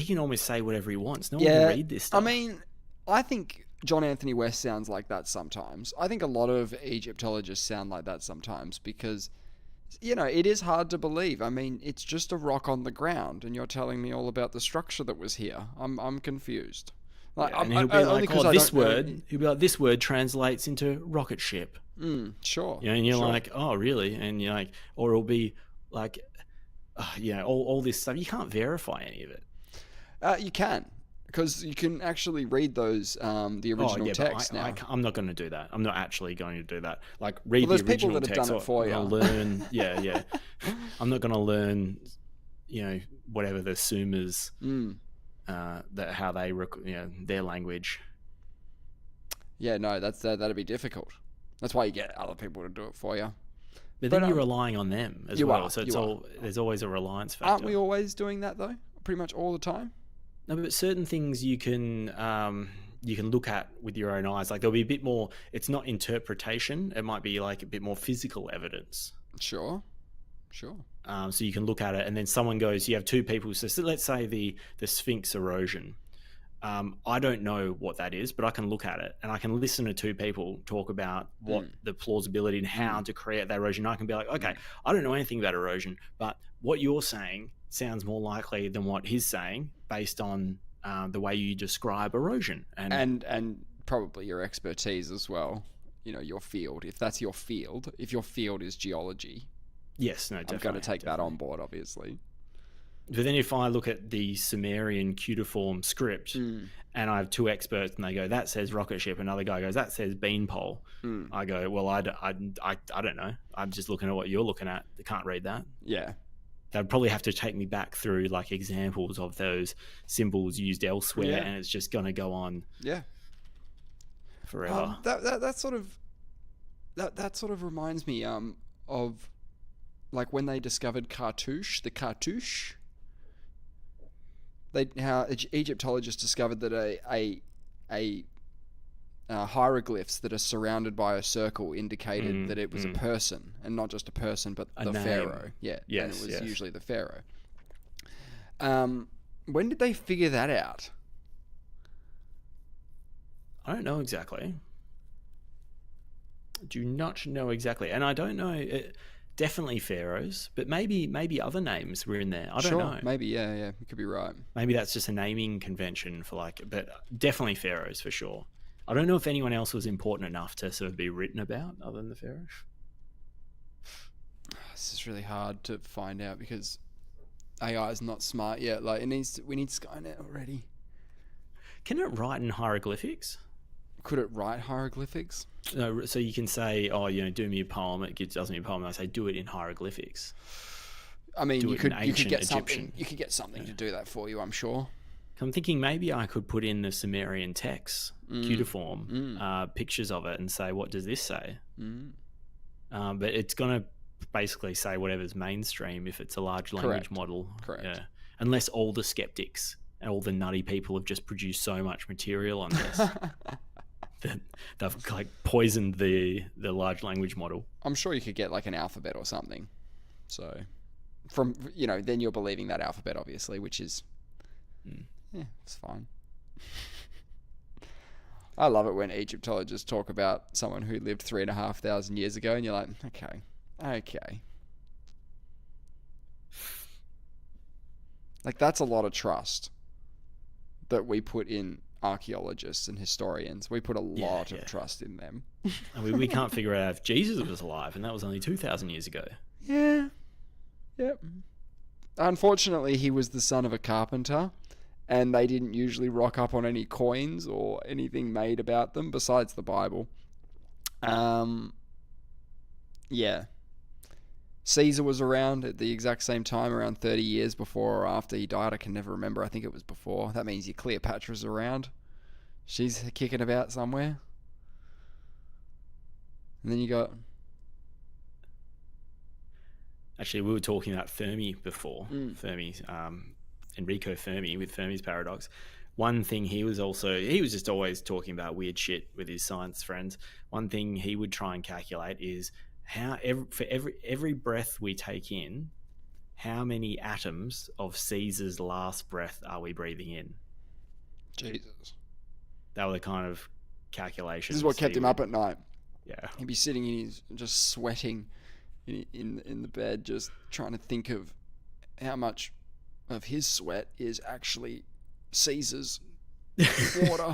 can almost say whatever he wants. No one can read this stuff. I mean, I think John Anthony West sounds like that sometimes. I think a lot of Egyptologists sound like that sometimes because, it is hard to believe. I mean, it's just a rock on the ground, and you're telling me all about the structure that was here. I'm confused. Like, and he'll be like, he'll be like, this word translates into rocket ship. Sure. And you're like, oh, really? And you're like, or it'll be like, all this stuff. You can't verify any of it. You can, because you can actually read those, the original text now. I'm not going to do that. I'm not actually going to do that. Like, read the original text. There's people that have done it for you. I'll learn. Yeah. I'm not going to learn, whatever the Sumers, that how they, their language. Yeah, no, that'd be difficult. That's why you get other people to do it for you. But then you're relying on them as well. So there's always a reliance factor. Aren't we always doing that though? Pretty much all the time? No, but certain things you can look at with your own eyes. Like there'll be a bit more, it's not interpretation. It might be like a bit more physical evidence. Sure. So you can look at it, and then someone goes, you have two people. So let's say the Sphinx erosion. I don't know what that is, but I can look at it and I can listen to two people talk about what the plausibility and how to create that erosion. I can be like, okay, I don't know anything about erosion, but what you're saying sounds more likely than what he's saying based on the way you describe erosion. And probably your expertise as well, your field. If that's your field, if your field is geology. Yes, no, definitely. I've got to take that on board, obviously. But then if I look at the Sumerian cuneiform script and I have two experts and they go, that says rocket ship, another guy goes, that says beanpole. I go, well, I don't know. I'm just looking at what you're looking at. I can't read that. Yeah. They'd probably have to take me back through like examples of those symbols used elsewhere, and it's just going to go on forever. That sort of reminds me of like when they discovered the cartouche. How Egyptologists discovered that hieroglyphs that are surrounded by a circle indicated that it was a person, and not just a person, but the pharaoh. Yeah, yes, and it was usually the pharaoh. When did they figure that out? I don't know exactly. Do not know exactly, and I don't know. Definitely pharaohs, but maybe other names were in there. I don't know. Maybe, yeah, you could be right. Maybe that's just a naming convention for but definitely pharaohs for sure. I don't know if anyone else was important enough to sort of be written about other than the pharaohs. This is really hard to find out because AI is not smart yet. Like we need Skynet already. Can it write in hieroglyphics? Could it write hieroglyphics? No, so you can say, do me a poem. It does me a poem. And I say, do it in hieroglyphics. I mean, you could get Egyptian. You could get something to do that for you, I'm sure. I'm thinking maybe I could put in the Sumerian text, cuneiform, pictures of it, and say, what does this say? But it's going to basically say whatever's mainstream if it's a large language model. Correct. Yeah. Unless all the skeptics and all the nutty people have just produced so much material on this. That they've like poisoned the large language model. I'm sure you could get like an alphabet or something. So from then you're believing that alphabet, obviously, which is it's fine. I love it when Egyptologists talk about someone who lived 3,500 years ago, and you're like, okay. Like that's a lot of trust that we put in archaeologists and historians. We put a lot of trust in them. I mean, we can't figure out if Jesus was alive, and that was only 2,000 years ago. Yeah. Yep. Unfortunately, he was the son of a carpenter, and they didn't usually rock up on any coins or anything made about them besides the Bible. Yeah. Caesar was around at the exact same time, around 30 years before or after he died. I can never remember. I think it was before. That means your Cleopatra's around. She's kicking about somewhere. And then you got... Actually, we were talking about Fermi before. Fermi, Enrico Fermi with Fermi's paradox. One thing he was just always talking about weird shit with his science friends. One thing he would try and calculate is for every breath we take in, how many atoms of Caesar's last breath are we breathing in? Jesus. That were the kind of calculations. This is what kept him up at night. Yeah. He'd be sitting in just sweating in the bed, just trying to think of how much of his sweat is actually Caesar's water.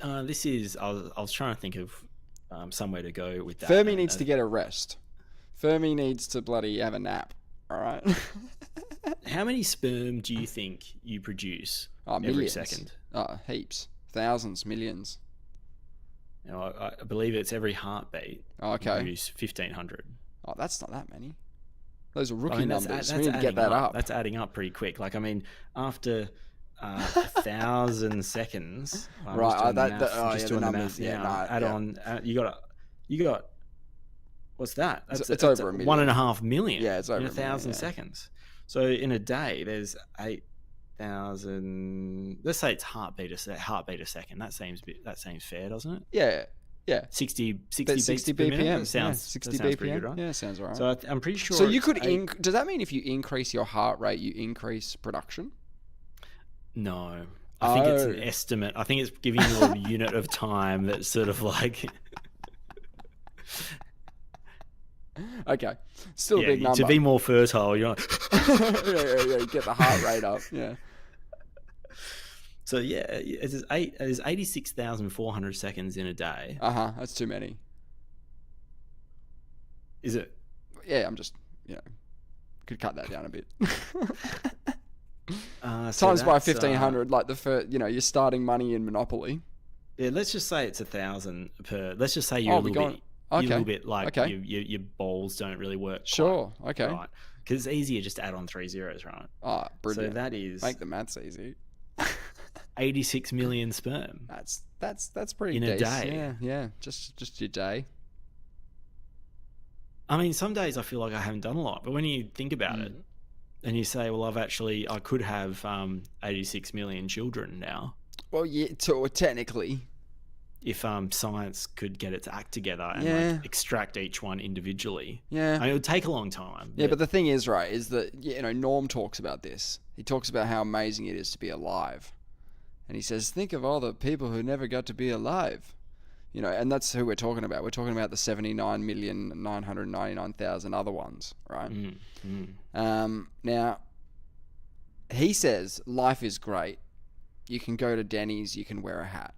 I was trying to think of somewhere to go with that. Fermi needs to get a rest. Fermi needs to bloody have a nap. All right. How many sperm do you think you produce every second? Heaps, thousands, millions. I believe it's every heartbeat. Oh, okay. You produce 1,500. Oh, that's not that many. Those are rookie numbers. We need to get that up. That's adding up pretty quick. Like, I mean, after 1,000 seconds. I'm Right, just doing the that- math, that- oh, just yeah, the doing the numbers, math yeah, now. no, Add yeah. on, you got, what's that? It's over a million. 1.5 million. Yeah, it's over in a million, 1,000 yeah. seconds. So in a day, there's 8,000. Let's say it's heartbeat a second. That seems fair, doesn't it? Yeah. 60 But beats 60 per minute? BPM. That sounds, yeah, 60 that sounds BPM. pretty good, right? Yeah, sounds all right. So I'm pretty sure. So you could it's does that mean if you increase your heart rate, you increase production? No. I think it's an Oh. estimate. I think it's giving you a unit of time that's sort of like... Okay. Still a big number. To be more fertile, you're like... yeah, get the heart rate up. Yeah. So yeah, it's 86,400 seconds in a day. That's too many. Is it? Yeah, I'm just, could cut that down a bit. So Times by that's, 1,500, like the first, you're starting money in Monopoly. Yeah, let's just say it's 1,000 per. Let's just say you're a little bit like your balls don't really work. Sure. Okay. Right. Because it's easier just to add on 3 zeros, right? Oh, brilliant. So that is make the maths easy. 86 million sperm. That's pretty in a decent. day. Yeah. Just your day. I mean, some days I feel like I haven't done a lot, but when you think about it, and you say, well, I could have 86 million children now. Well, yeah, technically. If science could get its act together and like, extract each one individually. Yeah. I mean, it would take a long time. Yeah, but the thing is, right, is that, Norm talks about this. He talks about how amazing it is to be alive. And he says, think of all the people who never got to be alive. And that's who we're talking about. We're talking about the 79,999,000 other ones, right? Now, he says life is great. You can go to Denny's, you can wear a hat.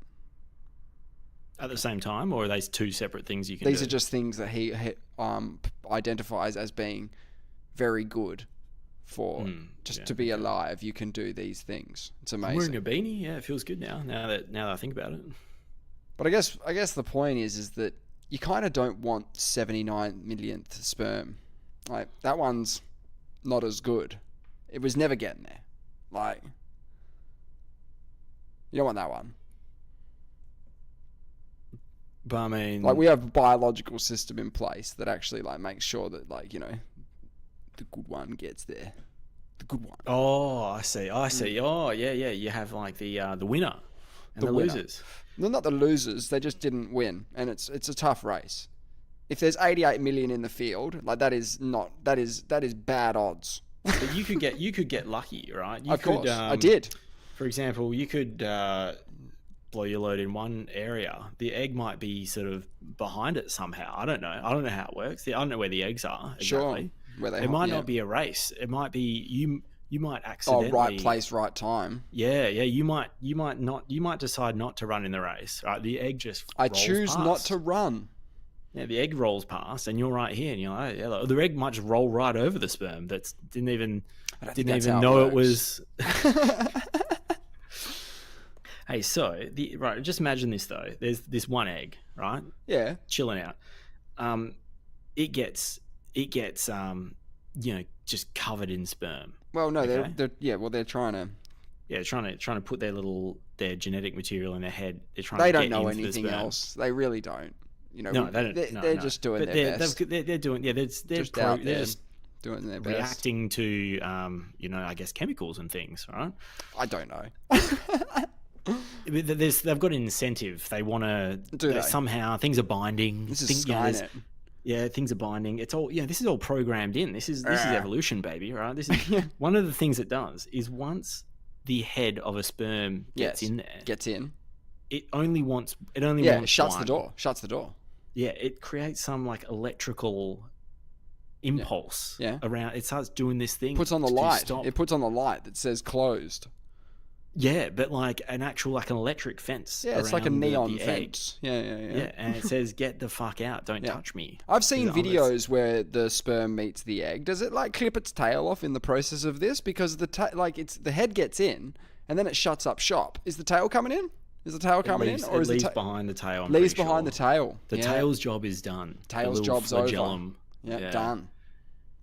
At the same time, or are these two separate things you can do? These are just things that he identifies as being very good for to be alive. You can do these things. It's amazing. I'm wearing a beanie. Yeah, it feels good now that I think about it. But I guess the point is that you kind of don't want 79 millionth sperm. Like, that one's not as good. It was never getting there. Like, you don't want that one. But I mean, like, we have a biological system in place that actually makes sure that the good one gets there. The good one. Oh, I see. Oh, yeah. You have like the winner and the winner. losers. No, not the losers. They just didn't win, and it's a tough race. If there's 88 million in the field, that is bad odds. But you could get lucky, right? Of course, I did. For example, you could blow your load in one area. The egg might be sort of behind it somehow. I don't know how it works. I don't know where the eggs are exactly. Sure. It might not be a race. It might be you might accidentally... Oh, right place, right time. Yeah. You might decide not to run in the race. Right? The egg just rolls choose past. Not to run. Yeah, the egg rolls past, and you're right here, and you're like, the egg might just roll right over the sperm. Didn't even know it was. Hey, so just imagine this though. There's this one egg, right? Yeah. Chilling out. It gets just covered in sperm. Well, no, they're trying to. Yeah, trying to put their genetic material in their head. They don't know anything else. They really don't. No, they don't. They're just doing their best. They're doing. Yeah, they're just doing their best. Reacting to I guess chemicals and things, right? I don't know. They've got an incentive. They want to somehow things are binding. This is Skynet. Things are binding. It's all this is all programmed in. This is evolution, baby, right? This is one of the things it does is once the head of a sperm gets in there, it only wants shuts one. Shuts the door. Yeah, it creates some electrical impulse around. It starts doing this thing. Puts on the light. It puts on the light that says closed. Yeah, but an actual an electric fence. Yeah, it's like a neon fence. Yeah. Yeah, and it says, "Get the fuck out! Don't touch me." I've seen videos where the sperm meets the egg. Does it clip its tail off in the process of this? Because the head gets in and then it shuts up shop. Is the tail coming in? Is the tail coming in, or is it leaves behind the tail? Leaves behind the tail. The tail's job is done. Tail's job's over. Yeah, done.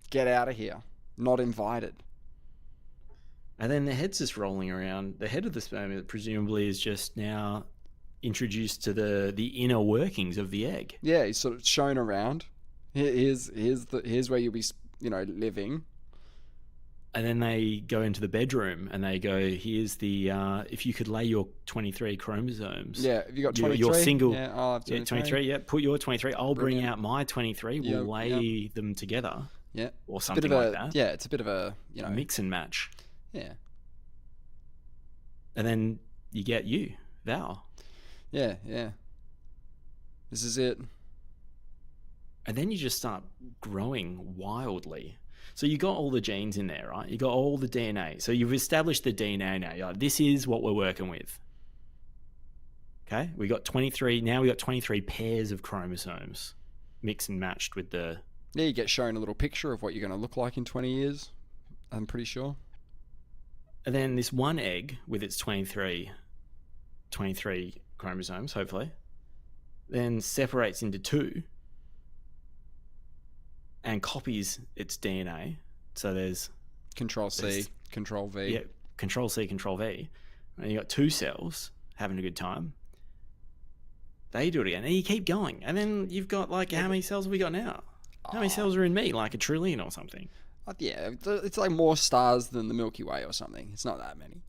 Get out of here. Not invited. And then the head's just rolling around. The head of the sperm presumably is just now introduced to the inner workings of the egg. Yeah, he's sort of shown around. Here's where you'll be, living. And then they go into the bedroom and they go, here's the, if you could lay your 23 chromosomes. Yeah, have you got 23? Your single. Yeah, I'll have 23. Yeah, 23, yeah. Put your 23. I'll bring out my 23. We'll Yep, lay them together. Yeah. Or something like that. Yeah, it's a bit of a, mix and match. Yeah. And then you get you, Val. Yeah, yeah. This is it. And then you just start growing wildly. So you got all the genes in there, right? You got all the DNA. So you've established the DNA now. You're like, this is what we're working with. Okay? We got 23. Now we got 23 pairs of chromosomes mixed and matched with the... Yeah, you get shown a little picture of what you're going to look like in 20 years. I'm pretty sure. And then this one egg with its 23 chromosomes, hopefully, then separates into two and copies its DNA. So there's Control C, Control V. Yeah, Control C, Control V. And you got two cells having a good time. They do it again, and you keep going. And then you've got how many cells have we got now? How many cells are in me? Like 1 trillion or something. Yeah, it's like more stars than the Milky Way or something. It's not that many.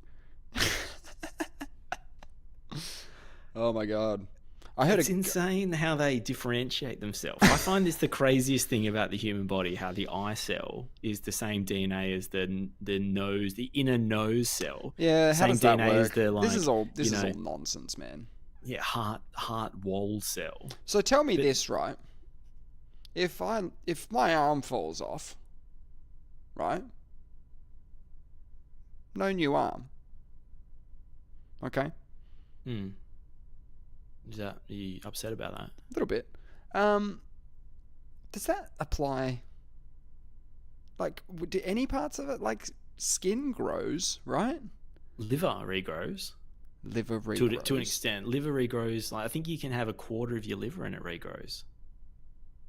Oh my god. It's insane how they differentiate themselves. I find this the craziest thing about the human body, how the eye cell is the same DNA as the nose, the inner nose cell. Yeah, how does that DNA work? As the, this is all nonsense, man. Yeah, heart wall cell. So tell me this, right? If my arm falls off, right? No new arm. Okay. Are you upset about that? A little bit. Does that apply? Like, do any parts of it, like skin grows, right? Liver regrows. Liver regrows. To an extent. Liver regrows. Like, I think you can have a quarter of your liver and it regrows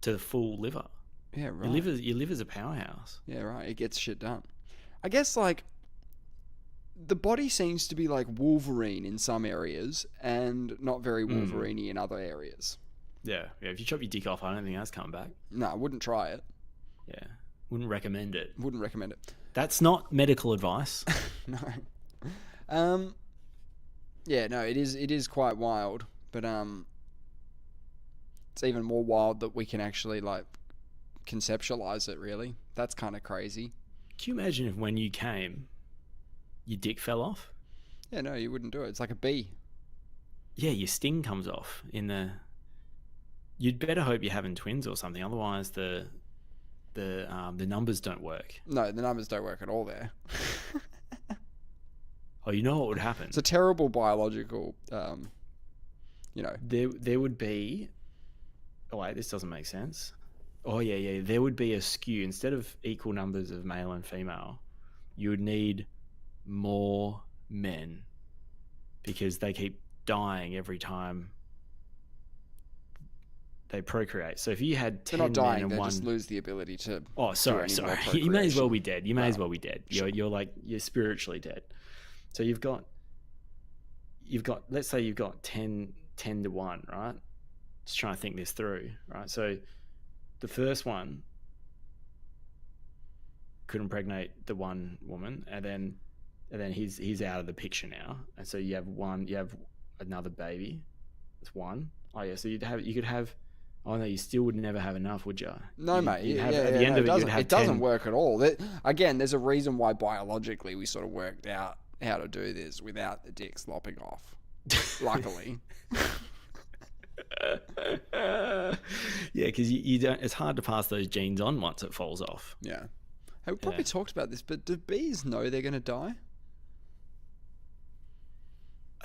to the full liver. Yeah, right. Your liver's a powerhouse. Yeah, right. It gets shit done. I guess, like, the body seems to be like Wolverine in some areas and not very Wolverine-y in other areas. Yeah. If you chop your dick off, I don't think that's coming back. No, I wouldn't try it. Yeah. Wouldn't recommend it. Wouldn't recommend it. That's not medical advice. No. Yeah, no, it is quite wild, but it's even more wild that we can actually like conceptualize it, really. That's kind of crazy. Can you imagine if when you came, your dick fell off? Yeah, no, you wouldn't do it. It's like a bee. Yeah, your sting comes off in the... You'd better hope you're having twins or something, otherwise the numbers don't work. No, the numbers don't work at all there. Oh, you know what would happen? It's a terrible biological, There would be... Oh, wait, this doesn't make sense. Oh, yeah. There would be a skew. Instead of equal numbers of male and female, you would need more men because they keep dying every time they procreate. So if you had 10 they're not dying, men and they one... just lose the ability to... Oh, sorry. You may as well be dead. Sure. You're spiritually dead. So you've got, let's say you've got 10 to 1, right? Just trying to think this through, right? So the first one could impregnate the one woman, and then he's out of the picture now. And so you have another baby. That's one. Oh yeah, so you could have. Oh no, you still would never have enough, would you? No, mate. It doesn't work at all. Again, there's a reason why biologically we sort of worked out how to do this without the dick slopping off. Luckily. Yeah, because you don't. It's hard to pass those genes on once it falls off. Yeah. Hey, we probably talked about this, but do bees know they're going to die?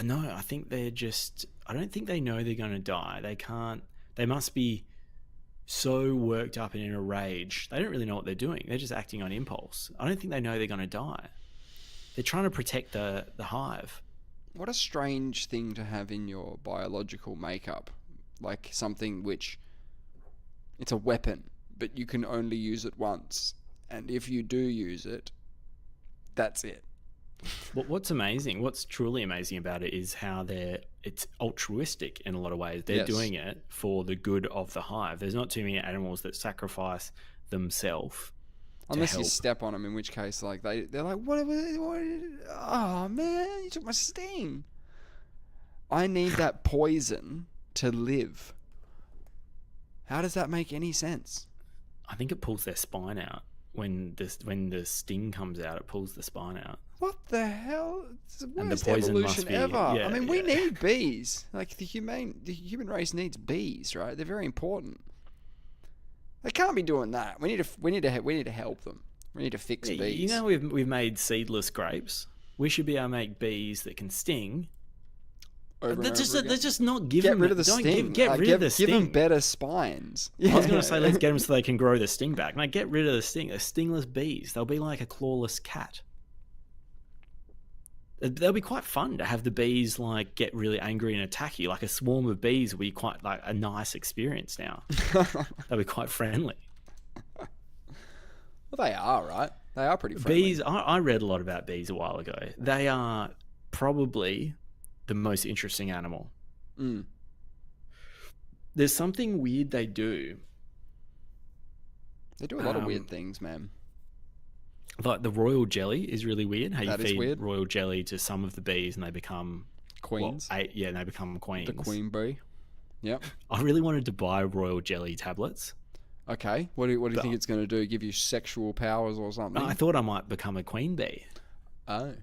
No, I think they're just... I don't think they know they're going to die. They can't... They must be so worked up and in a rage. They don't really know what they're doing. They're just acting on impulse. I don't think they know they're going to die. They're trying to protect the hive. What a strange thing to have in your biological makeup. Like something which... It's a weapon, but you can only use it once. And if you do use it, that's it. What's amazing, what's truly amazing about it is how it's altruistic in a lot of ways. They're Yes. doing it for the good of the hive. There's not too many animals that sacrifice themselves to Unless you help. step on them, in which case, like they're like, what? Oh man, you took my sting. I need that poison to live. How does that make any sense? I think it pulls their spine out when the sting comes out. It pulls the spine out. What the hell? It's the And the worst poison evolution must be- ever. yeah, I mean, we yeah. need bees. Like the human race needs bees, right? They're very important. They can't be doing that. We need to help them. We need to fix Yeah, bees. you know, we've made seedless grapes. We should be able to make bees that can sting. Over and over again. Let's just not give Get them. rid of the don't sting. Get rid of the Give them sting. better spines. I was going to say let's get them so they can grow the sting back. No, get rid of the sting. They're stingless bees. They'll be like a clawless cat. They'll be quite fun to have the bees like get really angry and attack you. Like a swarm of bees will be quite like a nice experience now. They'll be quite friendly. Well, they are, right? They are pretty friendly. Bees. I read a lot about bees a while ago. They are probably the most interesting animal. Mm. There's something weird they do. They do a lot of weird things, man. Like the royal jelly is really weird. How That you is feed weird. royal jelly to some of the bees and they become Queens. and they become queens. The queen bee. Yep. I really wanted to buy royal jelly tablets. Okay. What do you think it's going to do? Give you sexual powers or something? I thought I might become a queen bee. Oh.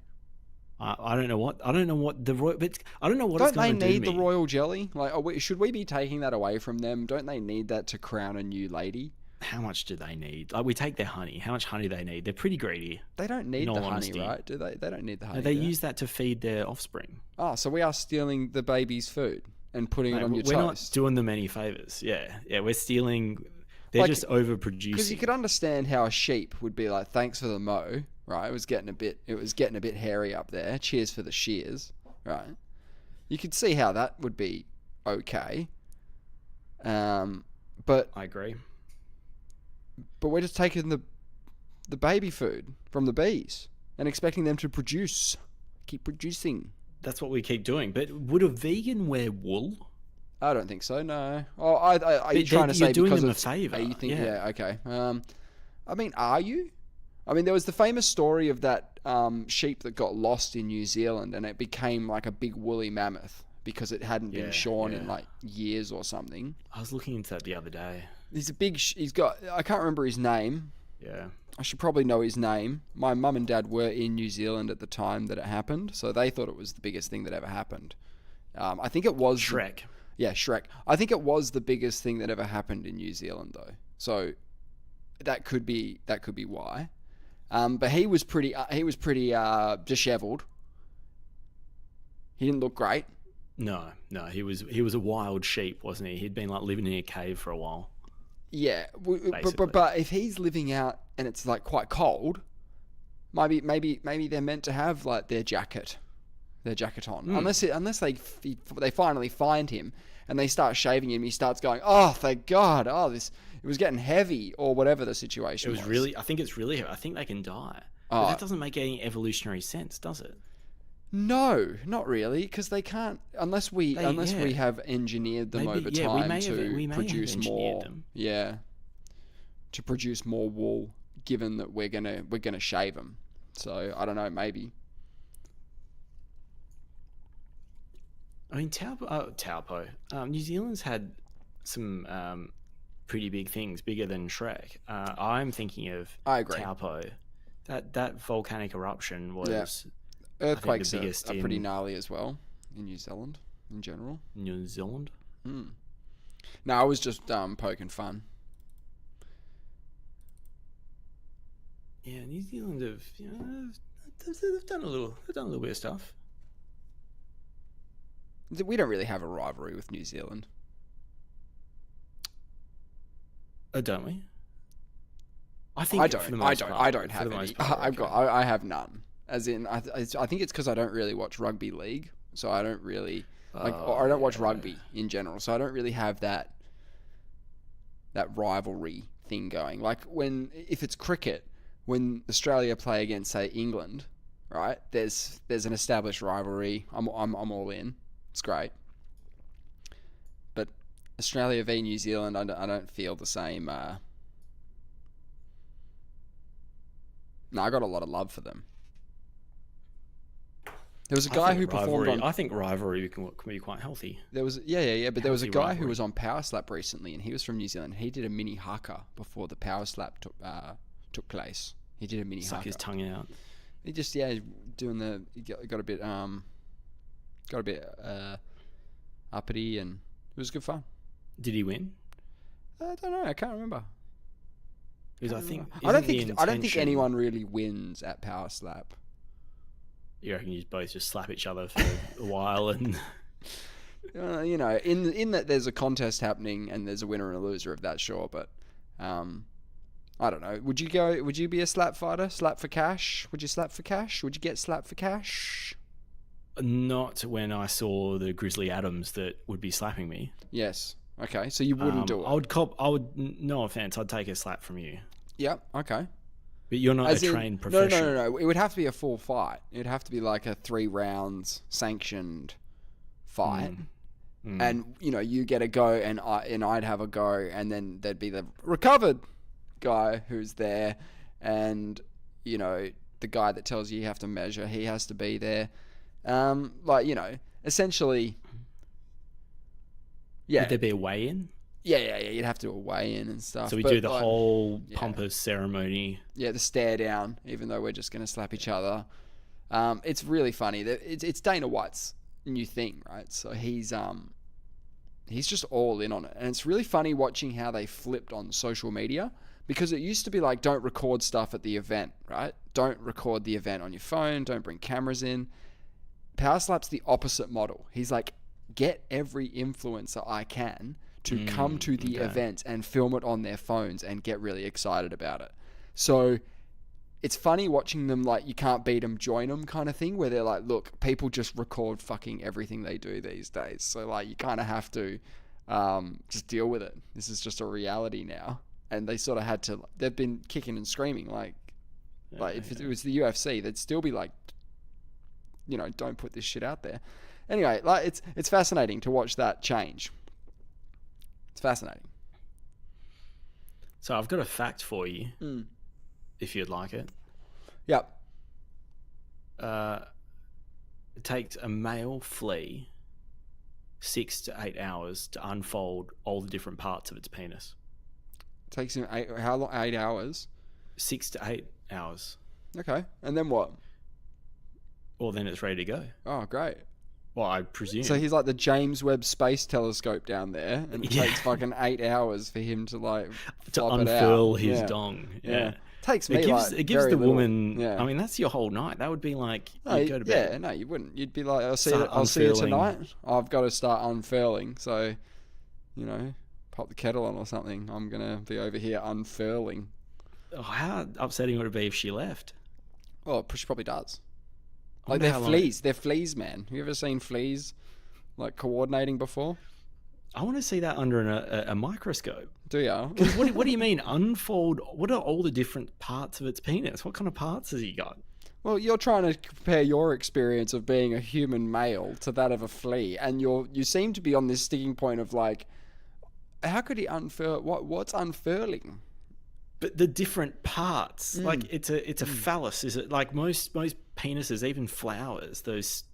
I don't know what the royal, but I don't know what Don't it's going they to do need to the me. royal jelly? Like, should we be taking that away from them? Don't they need that to crown a new lady? How much do they need? Like we take their honey. How much honey do they need? They're pretty greedy. They don't need In all the honey, honesty. right? Do they? They don't need the honey. No, they do use that to feed their offspring. Oh, so we are stealing the baby's food and putting it Mate, on your we're not toast. doing them any favors. Yeah, we're stealing. They're Like, just overproducing. Because you could understand how a sheep would be like, "Thanks for the mow," right? It was getting a bit hairy up there. Cheers for the shears, right? You could see how that would be okay. But I agree. we're just taking the baby food from the bees and expecting them to keep producing. That's what we keep doing. But would a vegan wear wool? I don't think so. No. Oh, are you But trying to say you're doing because them a it's favour, You think, yeah. yeah. Okay. I mean, are you? I mean, there was the famous story of that sheep that got lost in New Zealand, and it became like a big woolly mammoth because it hadn't been Yeah, shorn in yeah. like years or something. I was looking into that the other day. He's a big. He's got. I can't remember his name. Yeah. I should probably know his name. My mum and dad were in New Zealand at the time that it happened, so they thought it was the biggest thing that ever happened. I think it was Shrek. Yeah, Shrek. I think it was the biggest thing that ever happened in New Zealand, though. So that could be why. But he was pretty dishevelled. He didn't look great. No, he was a wild sheep, wasn't he? He'd been like living in a cave for a while. Yeah, Basically. but if he's living out and it's like quite cold, maybe they're meant to have like their jacket on. Unless they finally find him and they start shaving him, he starts going, oh thank God, it was getting heavy or whatever the situation It was really. I think it's really. I think they can die. But that doesn't make any evolutionary sense, does it? No, not really, because they can't unless we have engineered them Maybe- over yeah, we time may have- to we may have produce engineered more. them. Yeah, to produce more wool. Given that we're gonna shave them, so I don't know, maybe. I mean, Taupo. New Zealand's had some pretty big things, bigger than Shrek. I'm thinking of I agree. Taupo. That volcanic eruption was Earthquakes the are biggest pretty in- gnarly as well in New Zealand in general. New Zealand. No, I was just poking fun. Yeah, New Zealand they've done a little bit of stuff. We don't really have a rivalry with New Zealand. Don't we? I think I for the don't. most I part- don't for have the any. most part, I've okay. got. I have none. As in, I think it's because I don't really watch rugby league, so I don't really or I don't watch rugby in general, so I don't really have that rivalry thing going. Like if it's cricket, when Australia play against say England, right? There's an established rivalry. I'm all in. It's great. But Australia v New Zealand, I don't feel the same. No, I got a lot of love for them. There was a guy who performed on. I think rivalry can be quite healthy. There was but there was a guy who was on Power Slap recently, and he was from New Zealand. He did a mini haka before the Power Slap took place. He did a mini haka. Suck his tongue out. He just doing the got a bit uppity, and it was good fun. Did he win? I don't know. I can't remember. Because I don't think anyone really wins at Power Slap. You reckon you both just slap each other for a while and... you know, in that there's a contest happening and there's a winner and a loser of that, sure, but I don't know. Would you be a slap fighter? Slap for cash? Would you slap for cash? Would you get slapped for cash? Not when I saw the Grizzly Adams that would be slapping me. Yes. Okay, so you wouldn't do it. No offense, I'd take a slap from you. Yep, okay. But you're not trained professional. No. It would have to be a full fight. It would have to be like a 3 rounds sanctioned fight. And, you know, you get a go and I'd have a go, and then there'd be the recovered guy who's there, and, you know, the guy that tells you have to measure, he has to be there. Like, you know, essentially... Yeah. Would there be a weigh-in? Yeah. You'd have to do a weigh-in and stuff. So we do the whole pompous ceremony. Yeah, the stare down, even though we're just going to slap each other. It's really funny. It's Dana White's new thing, right? So he's just all in on it. And it's really funny watching how they flipped on social media, because it used to be like, don't record stuff at the event, right? Don't record the event on your phone. Don't bring cameras in. Power Slap's the opposite model. He's like, get every influencer I can to come to the event and film it on their phones and get really excited about it. So it's funny watching them, like, you can't beat them, join them kind of thing, where they're like, look, people just record fucking everything they do these days. So, like, you kind of have to just deal with it. This is just a reality now. And they sort of had to, they've been kicking and screaming, like if it was the UFC, they'd still be like, you know, don't put this shit out there. Anyway, like, it's fascinating to watch that change. It's fascinating. So I've got a fact for you, if you'd like it. Yep. It takes a male flea 6 to 8 hours to unfold all the different parts of its penis. It takes him how long? 8 hours? 6 to 8 hours. Okay. And then what? Well, then it's ready to go. Oh, great. Well, I presume. So he's like the James Webb Space Telescope down there, and it takes fucking 8 hours for him to, like, to unfurl his dong. Yeah. Takes me, it gives the woman. Yeah. I mean, that's your whole night. That would be like, you'd go to bed. Yeah, no, you wouldn't. You'd be like, I'll see you tonight. I've got to start unfurling. So, you know, pop the kettle on or something. I'm gonna be over here unfurling. Oh, how upsetting would it be if she left? Well, she probably does. Like, they're fleas. They're fleas, man. Have you ever seen fleas, like, coordinating before? I want to see that under a microscope. Do ya? What do you mean unfold? What are all the different parts of its penis? What kind of parts has he got? Well, you're trying to compare your experience of being a human male to that of a flea, and you seem to be on this sticking point of, like, how could he unfurl? What's unfurling? But the different parts, like, it's a phallus. Is it like most penises, even flowers, those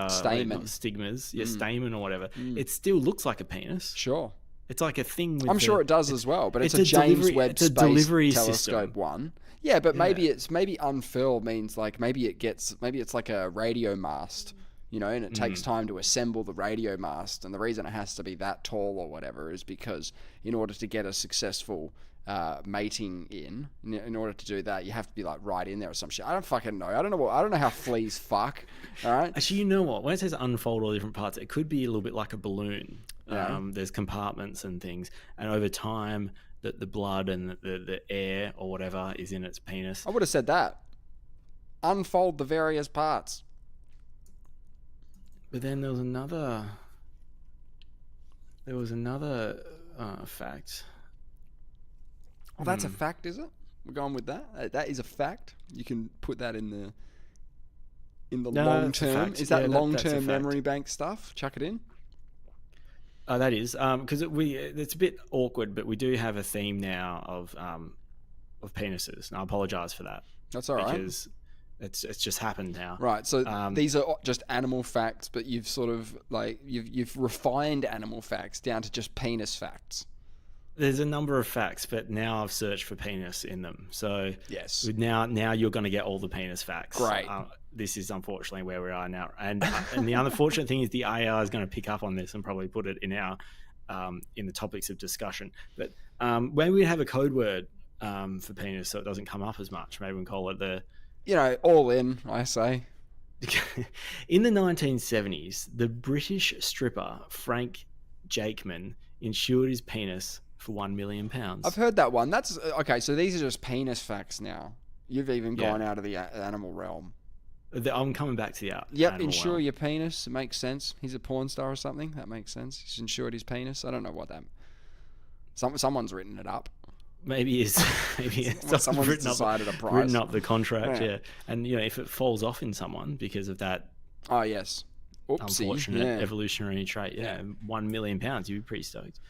stamen. Stigmas, stamen or whatever, it still looks like a penis. Sure. It's like a thing with I'm sure it does as well, but it's a James Webb Space Telescope system. one. Yeah, but maybe unfurl means, like, maybe it's like a radio mast, you know, and it takes time to assemble the radio mast, and the reason it has to be that tall or whatever is because in order to get a successful mating in order to do that, you have to be, like, right in there or some shit. I don't fucking know. I don't know how fleas fuck. All right. Actually, you know what? When it says unfold all different parts, it could be a little bit like a balloon. Yeah. There's compartments and things, and over time, the blood and the air or whatever is in its penis. I would have said that. Unfold the various parts. But then there was another fact. Well, that's a fact, is it? We're going with that. That is a fact. You can put that in in the No, long that's a term? fact. Is that Yeah, long that's a term fact. memory bank stuff? Chuck it in. That is because it's a bit awkward, but we do have a theme now of penises, and I apologize for that That's all right. because it's just happened now. Right. So Um, these are just animal facts, but you've sort of like you've refined animal facts down to just penis facts. There's a number of facts, but now I've searched for penis in them. So Yes. now you're going to get all the penis facts. Great. This is unfortunately where we are now, and the unfortunate thing is the AI is going to pick up on this and probably put it in our in the topics of discussion. But maybe we have a code word for penis so it doesn't come up as much. Maybe we can call it the. All in. I say. In the 1970s, the British stripper Frank Jakeman insured his penis for £1 million. I've heard that one. That's okay. So these are just penis facts now. You've even Yeah. gone out of the animal realm. I'm coming back to the Yep, animal insure realm. your penis. It makes sense. He's a porn star or something. That makes sense. He's insured his penis. I don't know what that. Someone's written it up. Maybe Someone's decided a price. written up the contract, Yeah. yeah. And if it falls off in someone because of that Oh yes. Oopsie. unfortunate Yeah. evolutionary trait, Yeah. £1 million, you'd be pretty stoked.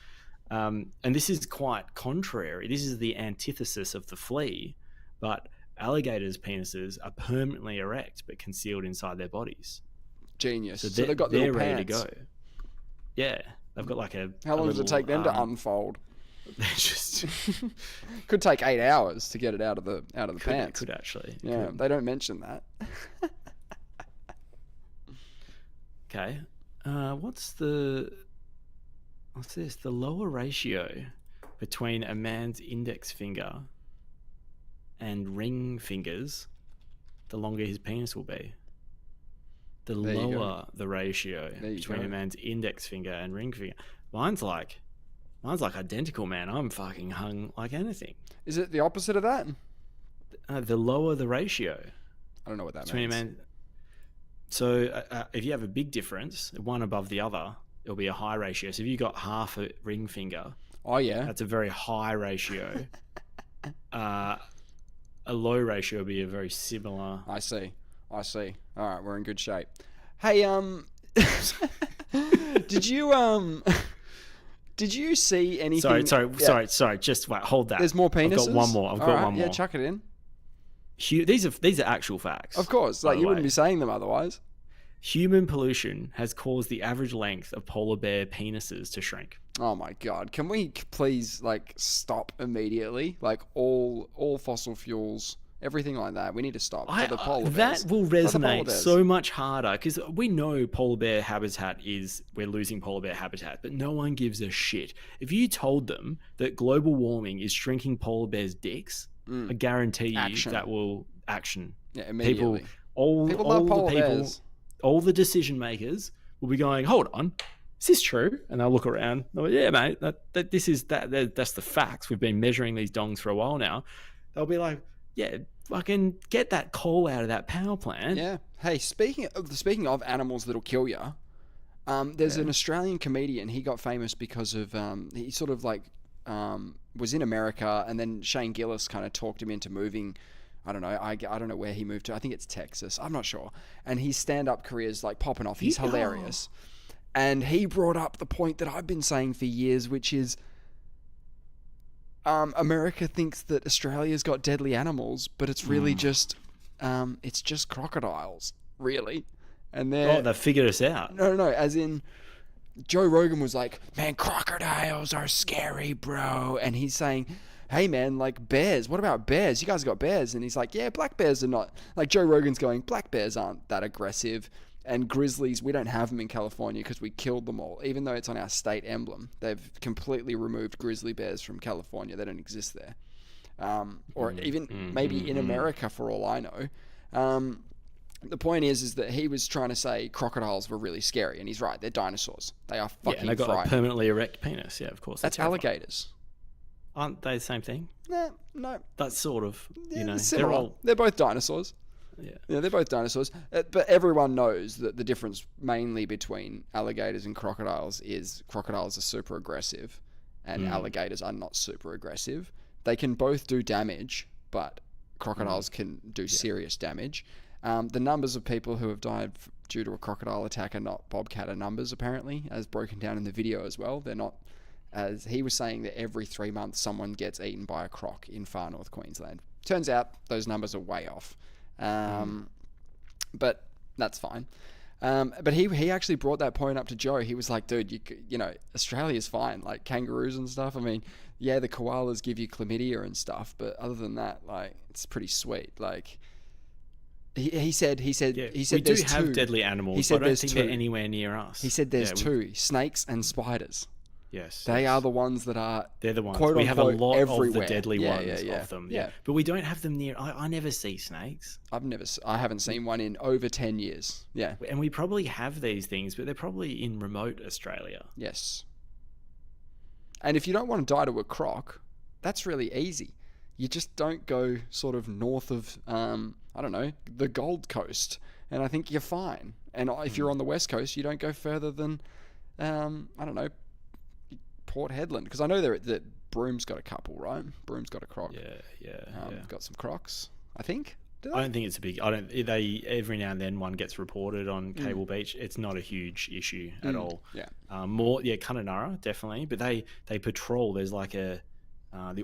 And this is quite contrary. This is the antithesis of the flea, but alligators' penises are permanently erect but concealed inside their bodies. Genius. So they're, they've got they're little ready pants. to go. Yeah, they've got like a. How long does it take them to unfold? unfold? They're just Could take 8 hours to get it out of the pants. could actually. Yeah, Could. they don't mention that. Okay. What's this? The lower ratio between a man's index finger and ring fingers, the longer his penis will be. The There you go. lower the ratio There you between go. a man's index finger and ring finger. Mine's like identical, man. I'm fucking hung like anything. Is it the opposite of that? The lower the ratio I don't know what that between a means. man. So if you have a big difference, one above the other, it'll be a high ratio. So if you got half a ring finger, Oh yeah. that's a very high ratio. A low ratio will be a very similar. I see. All right, we're in good shape. Hey, did you see anything? Sorry. Just wait, hold that. There's more penises. I've got one more. I've All got right, one more. Yeah, chuck it in. These are actual facts. Of course, by like the you wouldn't way. be saying them otherwise. Human pollution has caused the average length of polar bear penises to shrink. Oh my god, can we please like stop immediately? Like all fossil fuels, everything like that. We need to stop for the polar bears. That will For the polar resonate bears. so much harder because we know polar bear habitat we're losing polar bear habitat, but no one gives a shit. If you told them that global warming is shrinking polar bears' dicks, I guarantee you Action. that will action. Yeah, immediately. All People all love the polar people, bears. all the decision makers will be going, hold on, is this true? And they'll look around. They'll go, yeah, mate, that's the facts. We've been measuring these dongs for a while now. They'll be like, yeah, fucking get that coal out of that power plant. Yeah. Hey, speaking of animals that'll kill you, there's an Australian comedian. He got famous because of he sort of like was in America, and then Shane Gillis kind of talked him into moving. I don't know. I don't know where he moved to. I think it's Texas. I'm not sure. And his stand-up career is like popping off. He's hilarious. And he brought up the point that I've been saying for years, which is America thinks that Australia's got deadly animals, but it's really just crocodiles, really. And they figured us out. No. As in, Joe Rogan was like, man, crocodiles are scary, bro. And he's saying, hey, man, like bears. What about bears? You guys got bears. And he's like, yeah, black bears are not. Like Joe Rogan's going, black bears aren't that aggressive. And grizzlies, we don't have them in California because we killed them all. Even though it's on our state emblem, they've completely removed grizzly bears from California. They don't exist there. Or even maybe in America, for all I know. The point is that he was trying to say crocodiles were really scary, and he's right. They're dinosaurs. They are fucking and they got a frightening. permanently erect penis. Yeah, of course. That's terrifying. alligators. Aren't they the same thing? Nah, no. That's sort of, Yeah, similar. They're both dinosaurs. Yeah. Yeah, they're both dinosaurs. But everyone knows that the difference mainly between alligators and crocodiles is crocodiles are super aggressive, and alligators are not super aggressive. They can both do damage, but crocodiles can do serious damage. The numbers of people who have died due to a crocodile attack are not bobcatter numbers, apparently, as broken down in the video as well. They're not, as he was saying, that every 3 months someone gets eaten by a croc in far north Queensland. Turns out those numbers are way off. But that's fine. But he actually brought that point up to Joe. He was like, dude, you know, Australia's fine. Like kangaroos and stuff. I mean, yeah, the koalas give you chlamydia and stuff, but other than that, like, it's pretty sweet. Like, he said we do there's have two deadly animals. He said but I don't think two. they're anywhere near us. He said there's two, snakes and spiders. Yes, they are the ones that are. They're the ones. Quote, we have a unquote, lot everywhere. of the deadly ones yeah. of them. Yeah, but we don't have them near. I never see snakes. I haven't seen one in over 10 years. Yeah, and we probably have these things, but they're probably in remote Australia. Yes. And if you don't want to die to a croc, that's really easy. You just don't go sort of north of, I don't know, the Gold Coast, and I think you're fine. And if you're on the West Coast, you don't go further than, I don't know, Port Hedland, because I know that Broom's got a couple, right? Broom's got a croc. Yeah. Got some crocs, I think. I don't think it's a big. They every now and then one gets reported on Cable Beach. It's not a huge issue at all. Yeah. Kununurra definitely, but they patrol. There's like the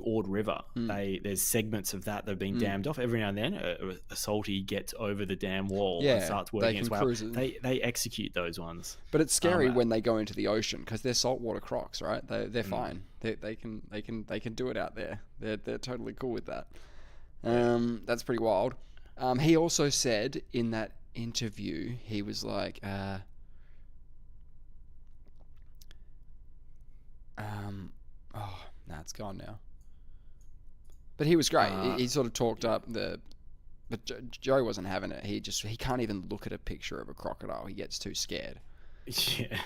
Ord River. There's segments of that have been dammed off. Every now and then, a salty gets over the dam wall and starts working its way up. They execute those ones. But it's scary when they go into the ocean because they're saltwater crocs, right? They're fine. They can do it out there. They're totally cool with that. That's pretty wild. He also said in that interview, he was like, it's gone now. But he was great. He sort of talked up but Joe wasn't having it. He can't even look at a picture of a crocodile. He gets too scared. Yeah.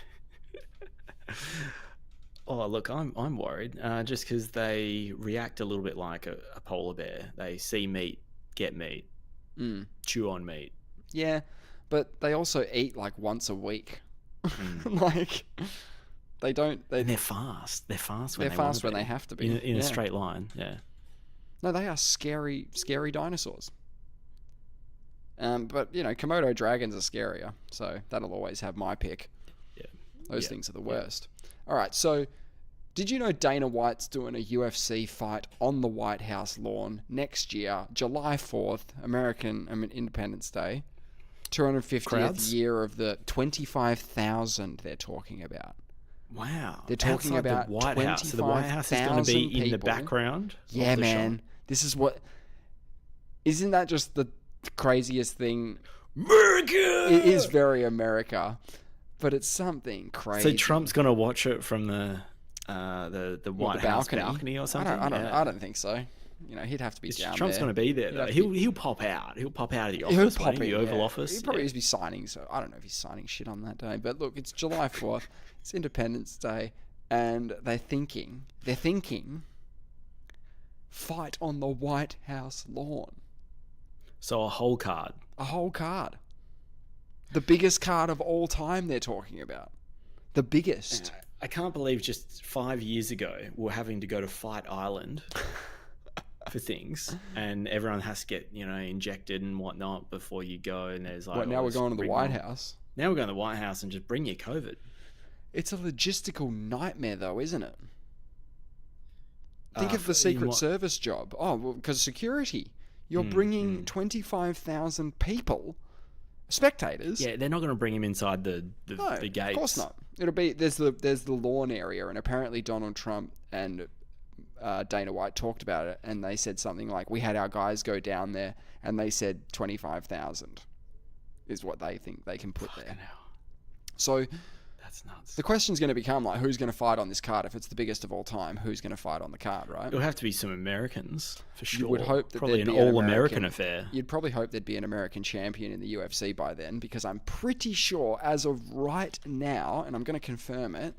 Oh, look, I'm worried. Just because they react a little bit like a polar bear. They see meat, get meat, chew on meat. Yeah, but they also eat like once a week. Like they don't. And they're fast. They're fast when they have to be in a straight line. Yeah. No, they are scary dinosaurs. But you know, Komodo dragons are scarier, so that'll always have my pick. Yeah. Those things are the worst. All right, so did you know Dana White's doing a UFC fight on the White House lawn next year, July 4th, Independence Day, 250th Crowds? year of the 25,000 they're talking about. Wow. They're talking Outside about the White House. So the White House is going to be in the background. Yeah, man. This is what. Isn't that just the craziest thing? America! It is very America, but it's something crazy. So Trump's going to watch it from the White House balcony or something? I don't think so. You know, he'd have to be down Trump's there. going to be there, though. He'll pop out. He'll pop out of the office, the Oval Office. He'll probably just be signing, so I don't know if he's signing shit on that day. But look, it's July 4th. It's Independence Day, and they're thinking, fight on the White House lawn. So a whole card. The biggest card of all time they're talking about. The biggest. I can't believe just 5 years ago we were having to go to Fight Island for things, and everyone has to get, injected and whatnot before you go, and there's like... now we're going to the White House? Now we're going to the White House and just bring your COVID. It's a logistical nightmare, though, isn't it? Think of the Secret Service job. Oh, well, because security. You're bringing 25,000 people, spectators. Yeah, they're not going to bring him inside the gates. Of course not. It'll be there's the lawn area, and apparently Donald Trump and Dana White talked about it, and they said something like, "We had our guys go down there, and they said 25,000 is what they think they can put there." Hell. So. That's nuts. The question's going to become like, who's going to fight on this card? If it's the biggest of all time, who's going to fight on the card, right? It'll have to be some Americans, for sure. You would hope that probably there'd an be all-American affair. You'd probably hope there'd be an American champion in the UFC by then, because I'm pretty sure, as of right now, and I'm going to confirm it.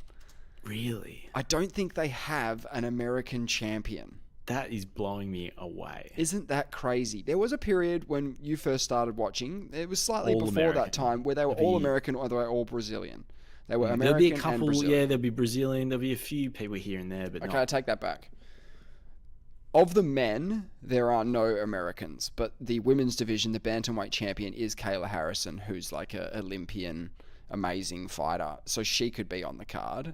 Really? I don't think they have an American champion. That is blowing me away. Isn't that crazy? There was a period when you first started watching, it was slightly before All-American. that time, where they were all American or they were all Brazilian. They were American. There'll be a couple, and Brazilian. there'll be Brazilian, there'll be a few people here and there, but okay, I take that back. Of the men, there are no Americans, but the women's division, the bantamweight champion, is Kayla Harrison, who's like a Olympian, amazing fighter. So she could be on the card.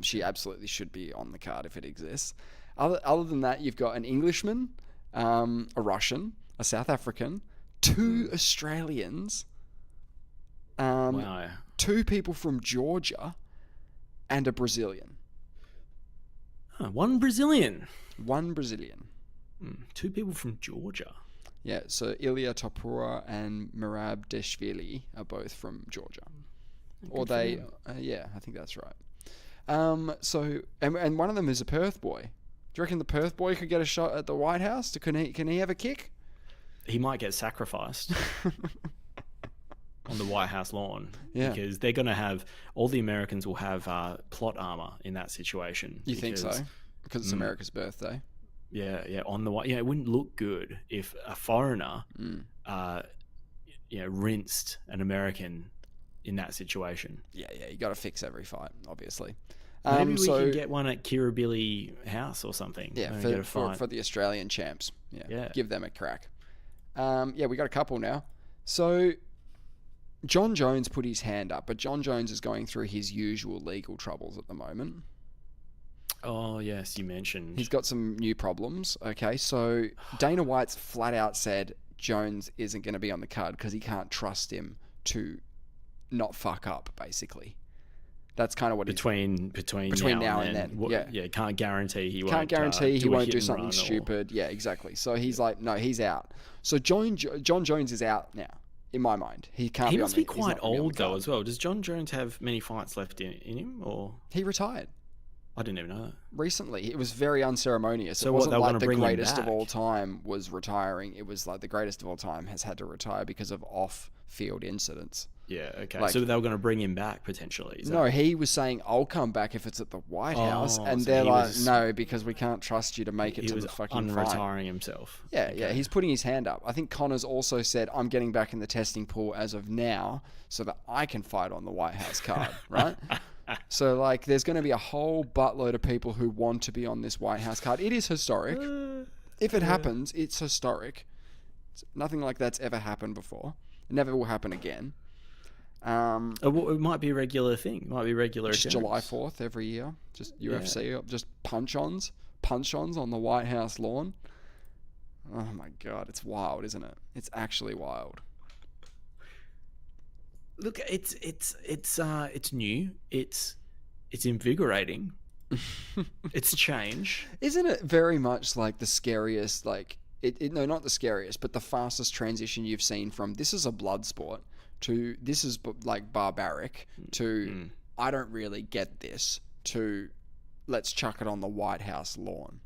She absolutely should be on the card if it exists. Other than that, you've got an Englishman, a Russian, a South African, 2 Australians, Wow. 2 people from Georgia, and a Brazilian. One Brazilian. 1 Brazilian. 2 people from Georgia. Yeah, so Ilya Topura and Merab Deshvili are both from Georgia. Or they, yeah, I think that's right. So, and one of them is a Perth boy. Do you reckon the Perth boy could get a shot at the White House? Can he have a kick? He might get sacrificed on the White House lawn. Yeah. Because they're going to have, all the Americans will have plot armor in that situation. You think so? Because it's America's birthday. Yeah, on the it wouldn't look good if a foreigner, rinsed an American in that situation. Yeah, you got to fix every fight, obviously. Maybe we can get one at Kirribilli House or something. Yeah, for the Australian champs. Yeah, give them a crack. We got a couple now. So John Jones put his hand up, but John Jones is going through his usual legal troubles at the moment. Oh, yes, you mentioned. He's got some new problems. Okay, so Dana White's flat out said Jones isn't going to be on the card because he can't trust him to not fuck up, basically. That's kind of what between now and then. Can't guarantee he won't. He won't do something stupid. Yeah, exactly. So he's like, no, he's out. So John Jones is out now. In my mind, he can't. He must be quite old though, as well. Does John Jones have many fights left in him, or he retired? I didn't even know that. Recently, it was very unceremonious. So it wasn't like the greatest of all time was retiring. It was like the greatest of all time has had to retire because of off-field incidents. Yeah, okay. So they were going to bring him back potentially. No, he was saying, I'll come back if it's at the White House. And they're like, no, because we can't trust you to make it to the fucking fight. He was retiring himself. Yeah, yeah. He's putting his hand up. I think Connor's also said, I'm getting back in the testing pool as of now so that I can fight on the White House card, right? So, like, there's going to be a whole buttload of people who want to be on this White House card. It is historic. If it happens, it's historic. Nothing like that's ever happened before. It never will happen again. It might be a regular thing. It might be regular. Just July 4th every year. Just UFC, just punch-ons on the White House lawn. Oh my God, it's wild, isn't it? It's actually wild. Look, it's new. It's invigorating. It's change. Isn't it very much like the scariest, no, not the scariest, but the fastest transition you've seen from this is a blood sport to this is like barbaric to I don't really get this to let's chuck it on the White House lawn.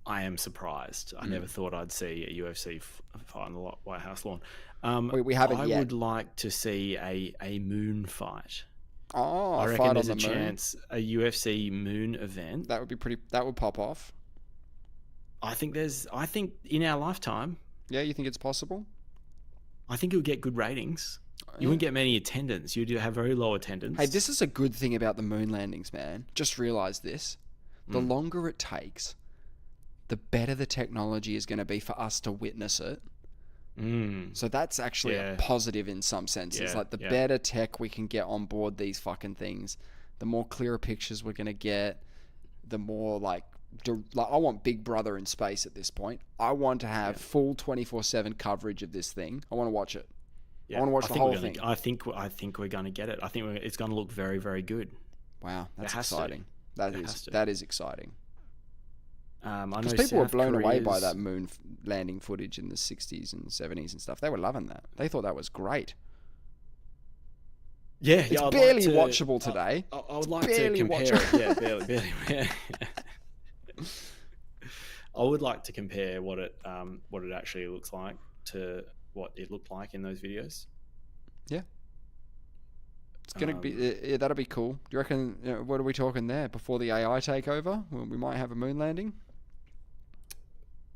I am surprised. I never thought I'd see a UFC fight on the White House lawn. We haven't yet. I would like to see a moon fight. Oh, I reckon there's a chance a UFC moon event. That would be pretty. That would pop off. I think in our lifetime. Yeah, you think it's possible? I think it would get good ratings. You wouldn't get many attendance. You'd have very low attendance. Hey, this is a good thing about the moon landings, man. Just realize this. The longer it takes, the better the technology is going to be for us to witness it. So that's actually a positive in some senses. Like the better tech we can get on board these fucking things, the more clearer pictures we're going to get, the more like I want Big Brother in space at this point. I want to have full 24/7 coverage of this thing. I want to watch it. I want to watch the whole thing. I think we're going to get it. I think it's going to look very, very good. Wow, that's exciting. That is exciting. Because because people were blown away by that moon landing footage in the 60s and 70s and stuff. They were loving that. They thought that was great. Yeah, it's barely watchable today. I would like to compare it. Yeah, barely. Yeah. I would like to compare what it actually looks like to what it looked like in those videos. Yeah. It's gonna be that'll be cool. Do you reckon? What are we talking there? Before the AI takeover, we might have a moon landing.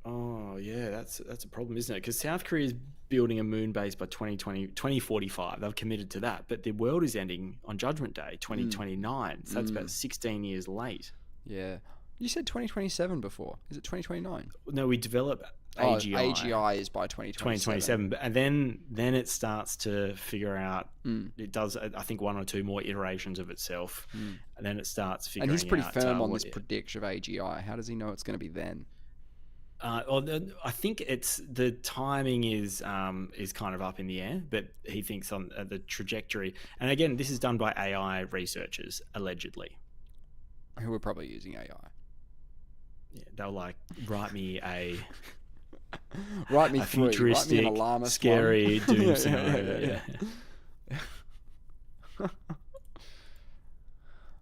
Oh yeah, that's a problem, isn't it? Because South Korea is building a moon base by 2045. They've committed to that, but the world is ending on Judgment Day 2029. So that's about 16 years late. Yeah, You said 2027 before. Is it 2029? No, we develop Oh, AGI. AGI is by 2027. 2027, and then it starts to figure out. It does, I think, one or two more iterations of itself, and then it starts figuring out. And he's pretty firm on this prediction of AGI. How does he know it's going to be then? I think it's the timing is kind of up in the air, but he thinks on the trajectory. And again, this is done by AI researchers, allegedly. Who are probably using AI. Yeah, they'll like write me a write futuristic, me an alarmist scary doom scenario.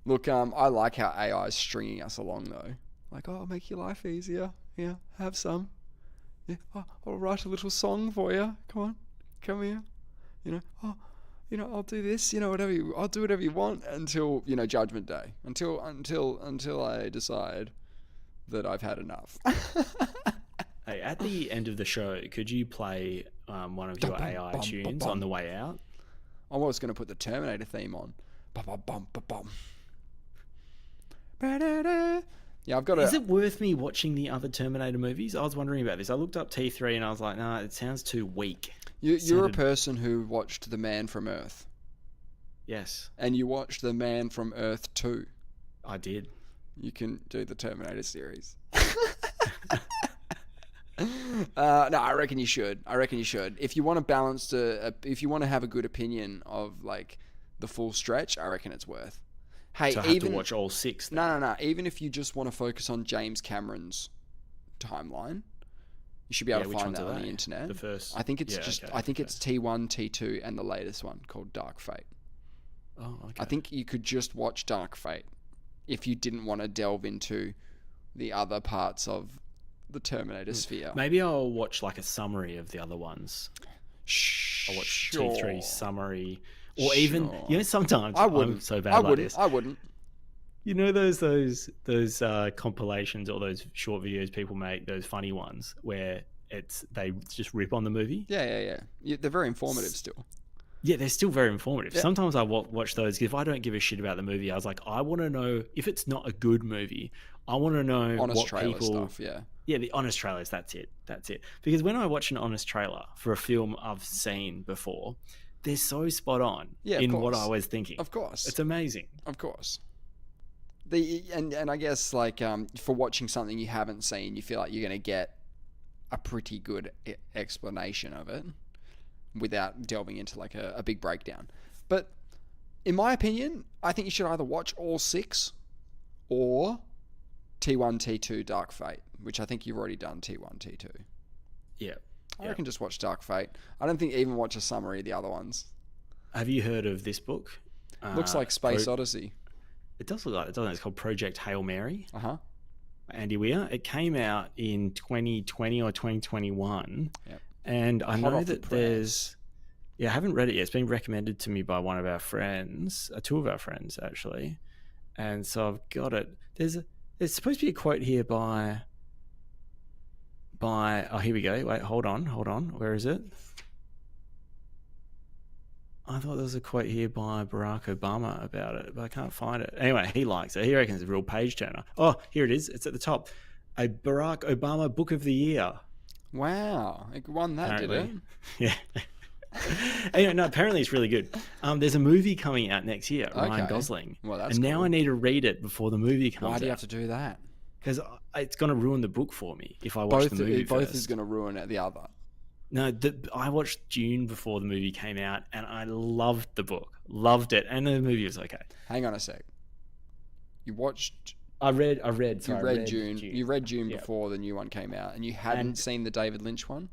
Look, I like how AI is stringing us along though. Like, oh, I'll make your life easier. Yeah, have some. Yeah, oh, I'll write a little song for you. Come on, come here. I'll do this. I'll do whatever you want until Judgment Day. Until I decide that I've had enough. Hey, at the end of the show, could you play one of your AI tunes on the way out? I was going to put the Terminator theme on. Yeah, I've got. Is it worth me watching the other Terminator movies? I was wondering about this. I looked up T3 and I was like, nah, it sounds too weak. You're a person who watched The Man from Earth. Yes. And you watched The Man from Earth 2. I did. You can do the Terminator series. No, I reckon you should. If you want to balance if you want to have a good opinion of like the full stretch, I reckon it's worth. Hey, so I have to watch all 6. Then. No. Even if you just want to focus on James Cameron's timeline, you should be able to find that on the internet. The first. I think it's I think it's T1, T2, and the latest one called Dark Fate. Oh, okay. I think you could just watch Dark Fate if you didn't want to delve into the other parts of the Terminator sphere. Maybe I'll watch like a summary of the other ones. I'll watch T3 summary. Or even, sometimes I'm so bad like this. I wouldn't. You know those compilations or those short videos people make, those funny ones where they just rip on the movie? Yeah. They're very informative still. Yeah, they're still very informative. Yeah. Sometimes I watch those. If I don't give a shit about the movie, I was like, I want to know if it's not a good movie. I want to know honest what trailer people. Stuff, yeah. Yeah, the honest trailers. That's it. Because when I watch an honest trailer for a film I've seen before, they're so spot on in what I was thinking. Of course, it's amazing. Of course. And I guess like for watching something you haven't seen, you feel like you're going to get a pretty good explanation of it without delving into like a big breakdown. But in my opinion, I think you should either watch all 6 or T1, T2, Dark Fate, which I think you've already done T1, T2. Yeah. I reckon just watch Dark Fate. I don't think even watch a summary of the other ones. Have you heard of this book? Looks like Space Odyssey. It does look like it, doesn't it? It's called Project Hail Mary. Uh-huh. Andy Weir. It came out in 2020 or 2021. Yep. And I know that there's... Yeah, I haven't read it yet. It's been recommended to me by one of our friends, 2 of our friends, actually. And so I've got it. There's supposed to be a quote here by oh, here we go. Wait, hold on. Where is it? I thought there was a quote here by Barack Obama about it, but I can't find it. Anyway, he likes it. He reckons it's a real page turner. Oh, here it is. It's at the top. A Barack Obama Book of the Year. Wow. It won that, apparently. Did it? Yeah. Anyway, no, apparently it's really good. There's a movie coming out next year, Ryan Gosling. Well, that's and cool. now I need to read it before the movie comes out. Why do you have to do that? Because it's going to ruin the book for me if I watch the movie both first. Is going to ruin the other. No, I watched Dune before the movie came out, and I loved the book. Loved it. And the movie was okay. Hang on a sec. You watched... I read Dune. You read Dune before the new one came out, and you hadn't seen the David Lynch one?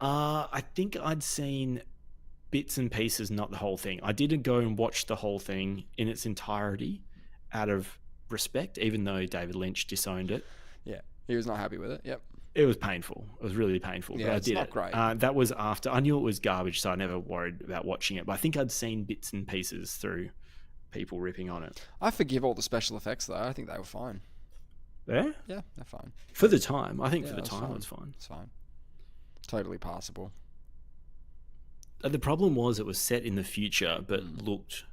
I think I'd seen bits and pieces, not the whole thing. I didn't go and watch the whole thing in its entirety out of respect, even though David Lynch disowned it. Yeah, he was not happy with it. Yep. It was painful. It was really painful. Yeah, but I it's did not it. Great. That was after I knew it was garbage, so I never worried about watching it. But I think I'd seen bits and pieces through people ripping on it. I forgive all the special effects though. I think they were fine. Yeah? Yeah, they're fine. For the time. I think for the time it was fine. It's fine. Totally passable. The problem was it was set in the future, but looked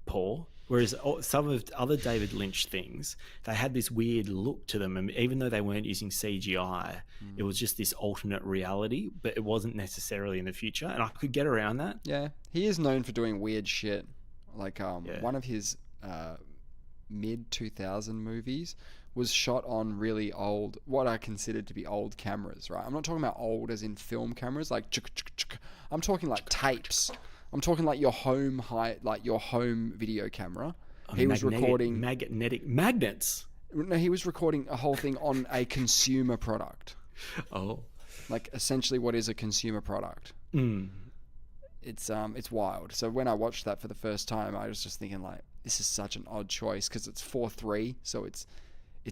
poor. Whereas some of other David Lynch things, they had this weird look to them, and even though they weren't using CGI, it was just this alternate reality, but it wasn't necessarily in the future, and I could get around that. Yeah, he is known for doing weird shit. Like one of his mid 2000 movies was shot on really old, what I considered to be old cameras, right? I'm not talking about old as in film cameras, like I'm talking like tapes. I'm talking like your home video camera. He was recording magnetic magnets. No, he was recording a whole thing on a consumer product. Oh, like essentially, what is a consumer product? It's wild. So when I watched that for the first time, I was just thinking like, this is such an odd choice because it's 4:3, so it's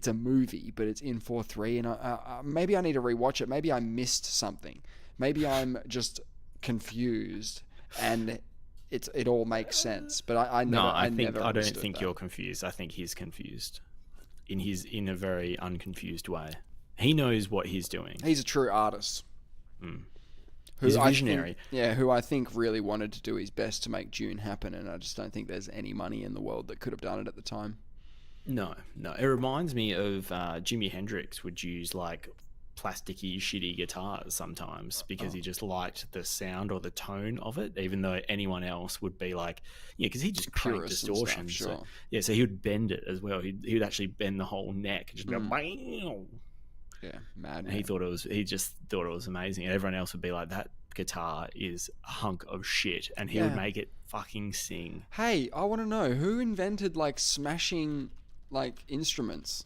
a movie, but it's in 4:3, and maybe I need to rewatch it. Maybe I missed something. Maybe I'm just confused, and it all makes sense. But I don't think you're confused. I think he's confused in a very unconfused way. He knows what he's doing. He's a true artist. He's a visionary. Who I think really wanted to do his best to make Dune happen, and I just don't think there's any money in the world that could have done it at the time. No. It reminds me of Jimi Hendrix would use like plasticky, shitty guitars sometimes because he just liked the sound or the tone of it, even though anyone else would be like, because he just cranked distortion. Stuff, sure. So he would bend it as well. He would actually bend the whole neck and just go bang. Yeah, mad. And he just thought it was amazing. And everyone else would be like, that guitar is a hunk of shit, and he would make it fucking sing. Hey, I want to know who invented like smashing like instruments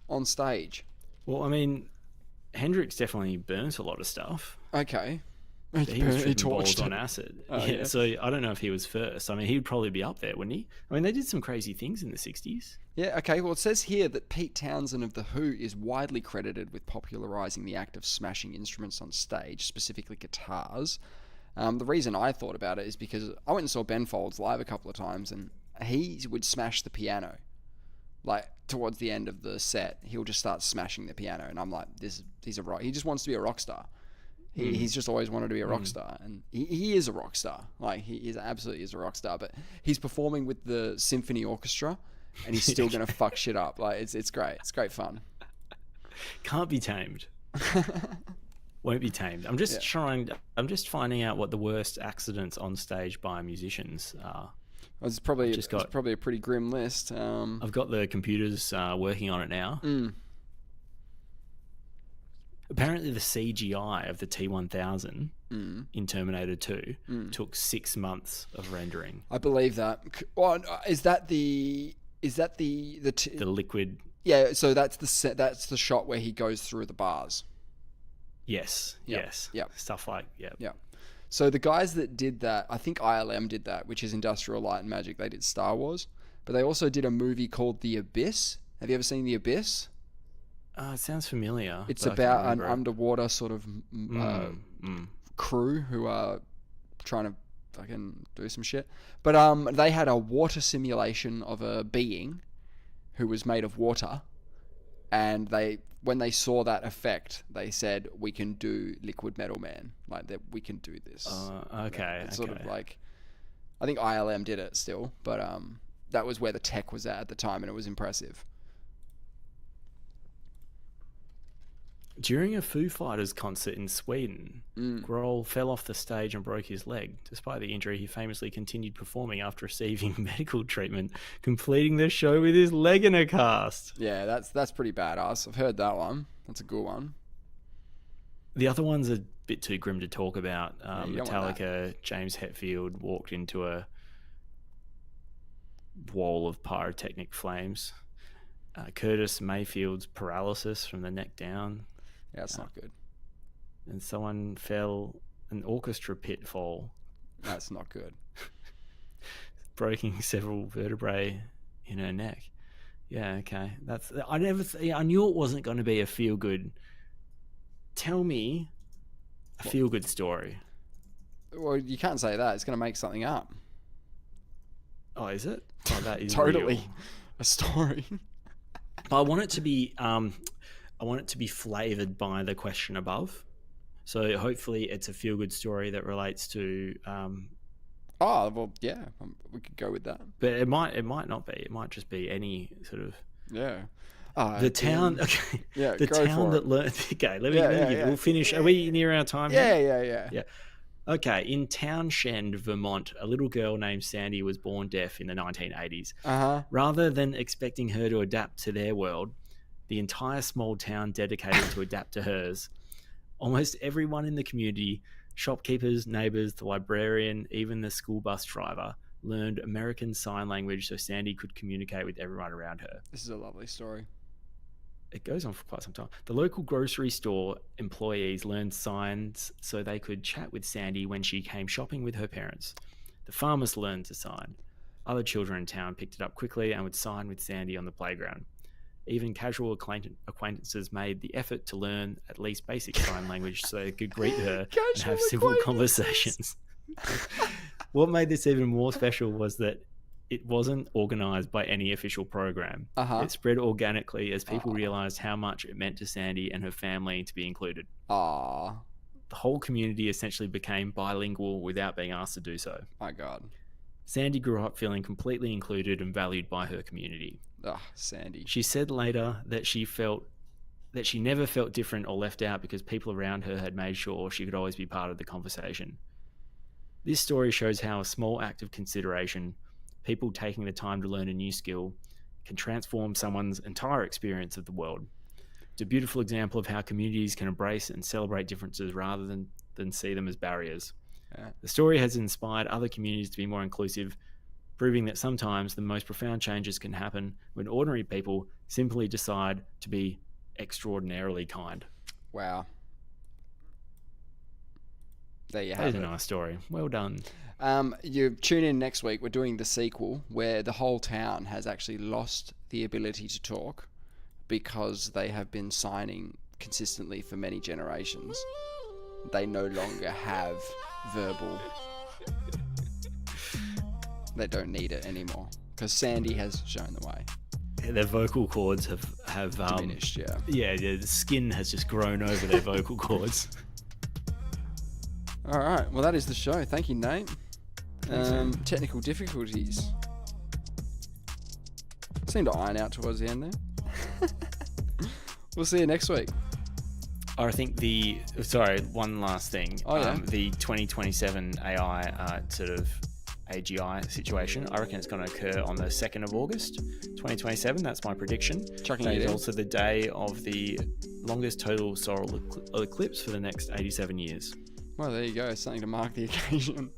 on stage. Well, I mean, Hendrix definitely burnt a lot of stuff. Okay. He was tripping balls on acid. So I don't know if he was first. I mean, he would probably be up there, wouldn't he? I mean, they did some crazy things in the 60s. Yeah, okay. Well, it says here that Pete Townsend of The Who is widely credited with popularising the act of smashing instruments on stage, specifically guitars. The reason I thought about it is because I went and saw Ben Folds live a couple of times, and he would smash the piano. Like, towards the end of the set, he'll just start smashing the piano, and I'm like, he's a rock. He just wants to be a rock star. He's just always wanted to be a rock star, and he is a rock star. Like, he absolutely is a rock star, but he's performing with the symphony orchestra, and he's still going to fuck shit up. Like, it's great. It's great fun. Can't be tamed. Won't be tamed. I'm just finding out what the worst accidents on stage by musicians are. It's probably a pretty grim list. I've got the computers working on it now. Apparently, the CGI of the T-1000 in Terminator 2 took 6 months of rendering. I believe that. Well, is that the liquid? Yeah. So that's the shot where he goes through the bars. Yes. Yep. Stuff like Yeah. So the guys that did that, I think ILM did that, which is Industrial Light and Magic. They did Star Wars, but they also did a movie called The Abyss. Have you ever seen The Abyss? It sounds familiar. It's about an underwater sort of crew who are trying to fucking do some shit. But they had a water simulation of a being who was made of water, and when they saw that effect, they said, "We can do Liquid Metal Man. Like that, we can do this." Okay. It's sort of like, I think ILM did it still, but that was where the tech was at the time, and it was impressive. During a Foo Fighters concert in Sweden, Grohl fell off the stage and broke his leg. Despite the injury, he famously continued performing after receiving medical treatment, completing the show with his leg in a cast. Yeah, that's pretty badass. I've heard that one. That's a good one. The other one's a bit too grim to talk about. Metallica, James Hetfield walked into a wall of pyrotechnic flames. Curtis Mayfield's paralysis from the neck down. Yeah, that's not good. And someone fell an orchestra pit fall. That's not good. Breaking several vertebrae in her neck. Yeah, okay. I knew it wasn't going to be a feel good. Tell me a feel good story. Well, you can't say that. It's going to make something up. Oh, is it? Oh, that is totally real. A story. But I want it to be flavored by the question above. So hopefully it's a feel-good story that relates to Oh well, yeah, we could go with that. But it might not be. It might just be any sort of Yeah. the town. Okay, Yeah, the go town for that it. learned. Okay, let me. Yeah. We'll finish. Are we near our time? Yeah, here? yeah. Yeah. Okay, in Townshend, Vermont, a little girl named Sandy was born deaf in the 1980s. Rather than expecting her to adapt to their world, the entire small town dedicated to adapt to hers. Almost everyone in the community, shopkeepers, neighbors, the librarian, even the school bus driver, learned American Sign Language so Sandy could communicate with everyone around her. This is a lovely story. It goes on for quite some time. The local grocery store employees learned signs so they could chat with Sandy when she came shopping with her parents. The farmers learned to sign. Other children in town picked it up quickly and would sign with Sandy on the playground. Even casual acquaintances made the effort to learn at least basic sign language so they could greet her and have simple conversations. What made this even more special was that it wasn't organized by any official program. It spread organically as people realized how much it meant to Sandy and her family to be included. The whole community essentially became bilingual without being asked to do so. My God. Sandy grew up feeling completely included and valued by her community. Sandy. She said later that she never felt different or left out because people around her had made sure she could always be part of the conversation. This story shows how a small act of consideration, people taking the time to learn a new skill, can transform someone's entire experience of the world. It's a beautiful example of how communities can embrace and celebrate differences rather than see them as barriers. Yeah. The story has inspired other communities to be more inclusive, proving that sometimes the most profound changes can happen when ordinary people simply decide to be extraordinarily kind. Wow. There you have That is it. a nice story. Well done. You tune in next week. We're doing the sequel where the whole town has actually lost the ability to talk because they have been signing consistently for many generations. They no longer have verbal. They don't need it anymore because Sandy has shown the way. Their vocal cords have Diminished, yeah. Yeah, the skin has just grown over their vocal cords. All right, well that is the show. Thank you, Nate. Thanks, technical difficulties seem to iron out towards the end there. We'll see you next week. I think one last thing. The 2027 AI sort of AGI situation, I reckon it's going to occur on the 2nd of August 2027. That's my prediction. Chucking that it is in. also the day of the longest total solar eclipse for the next 87 years. Well, there you go. Something to mark the occasion.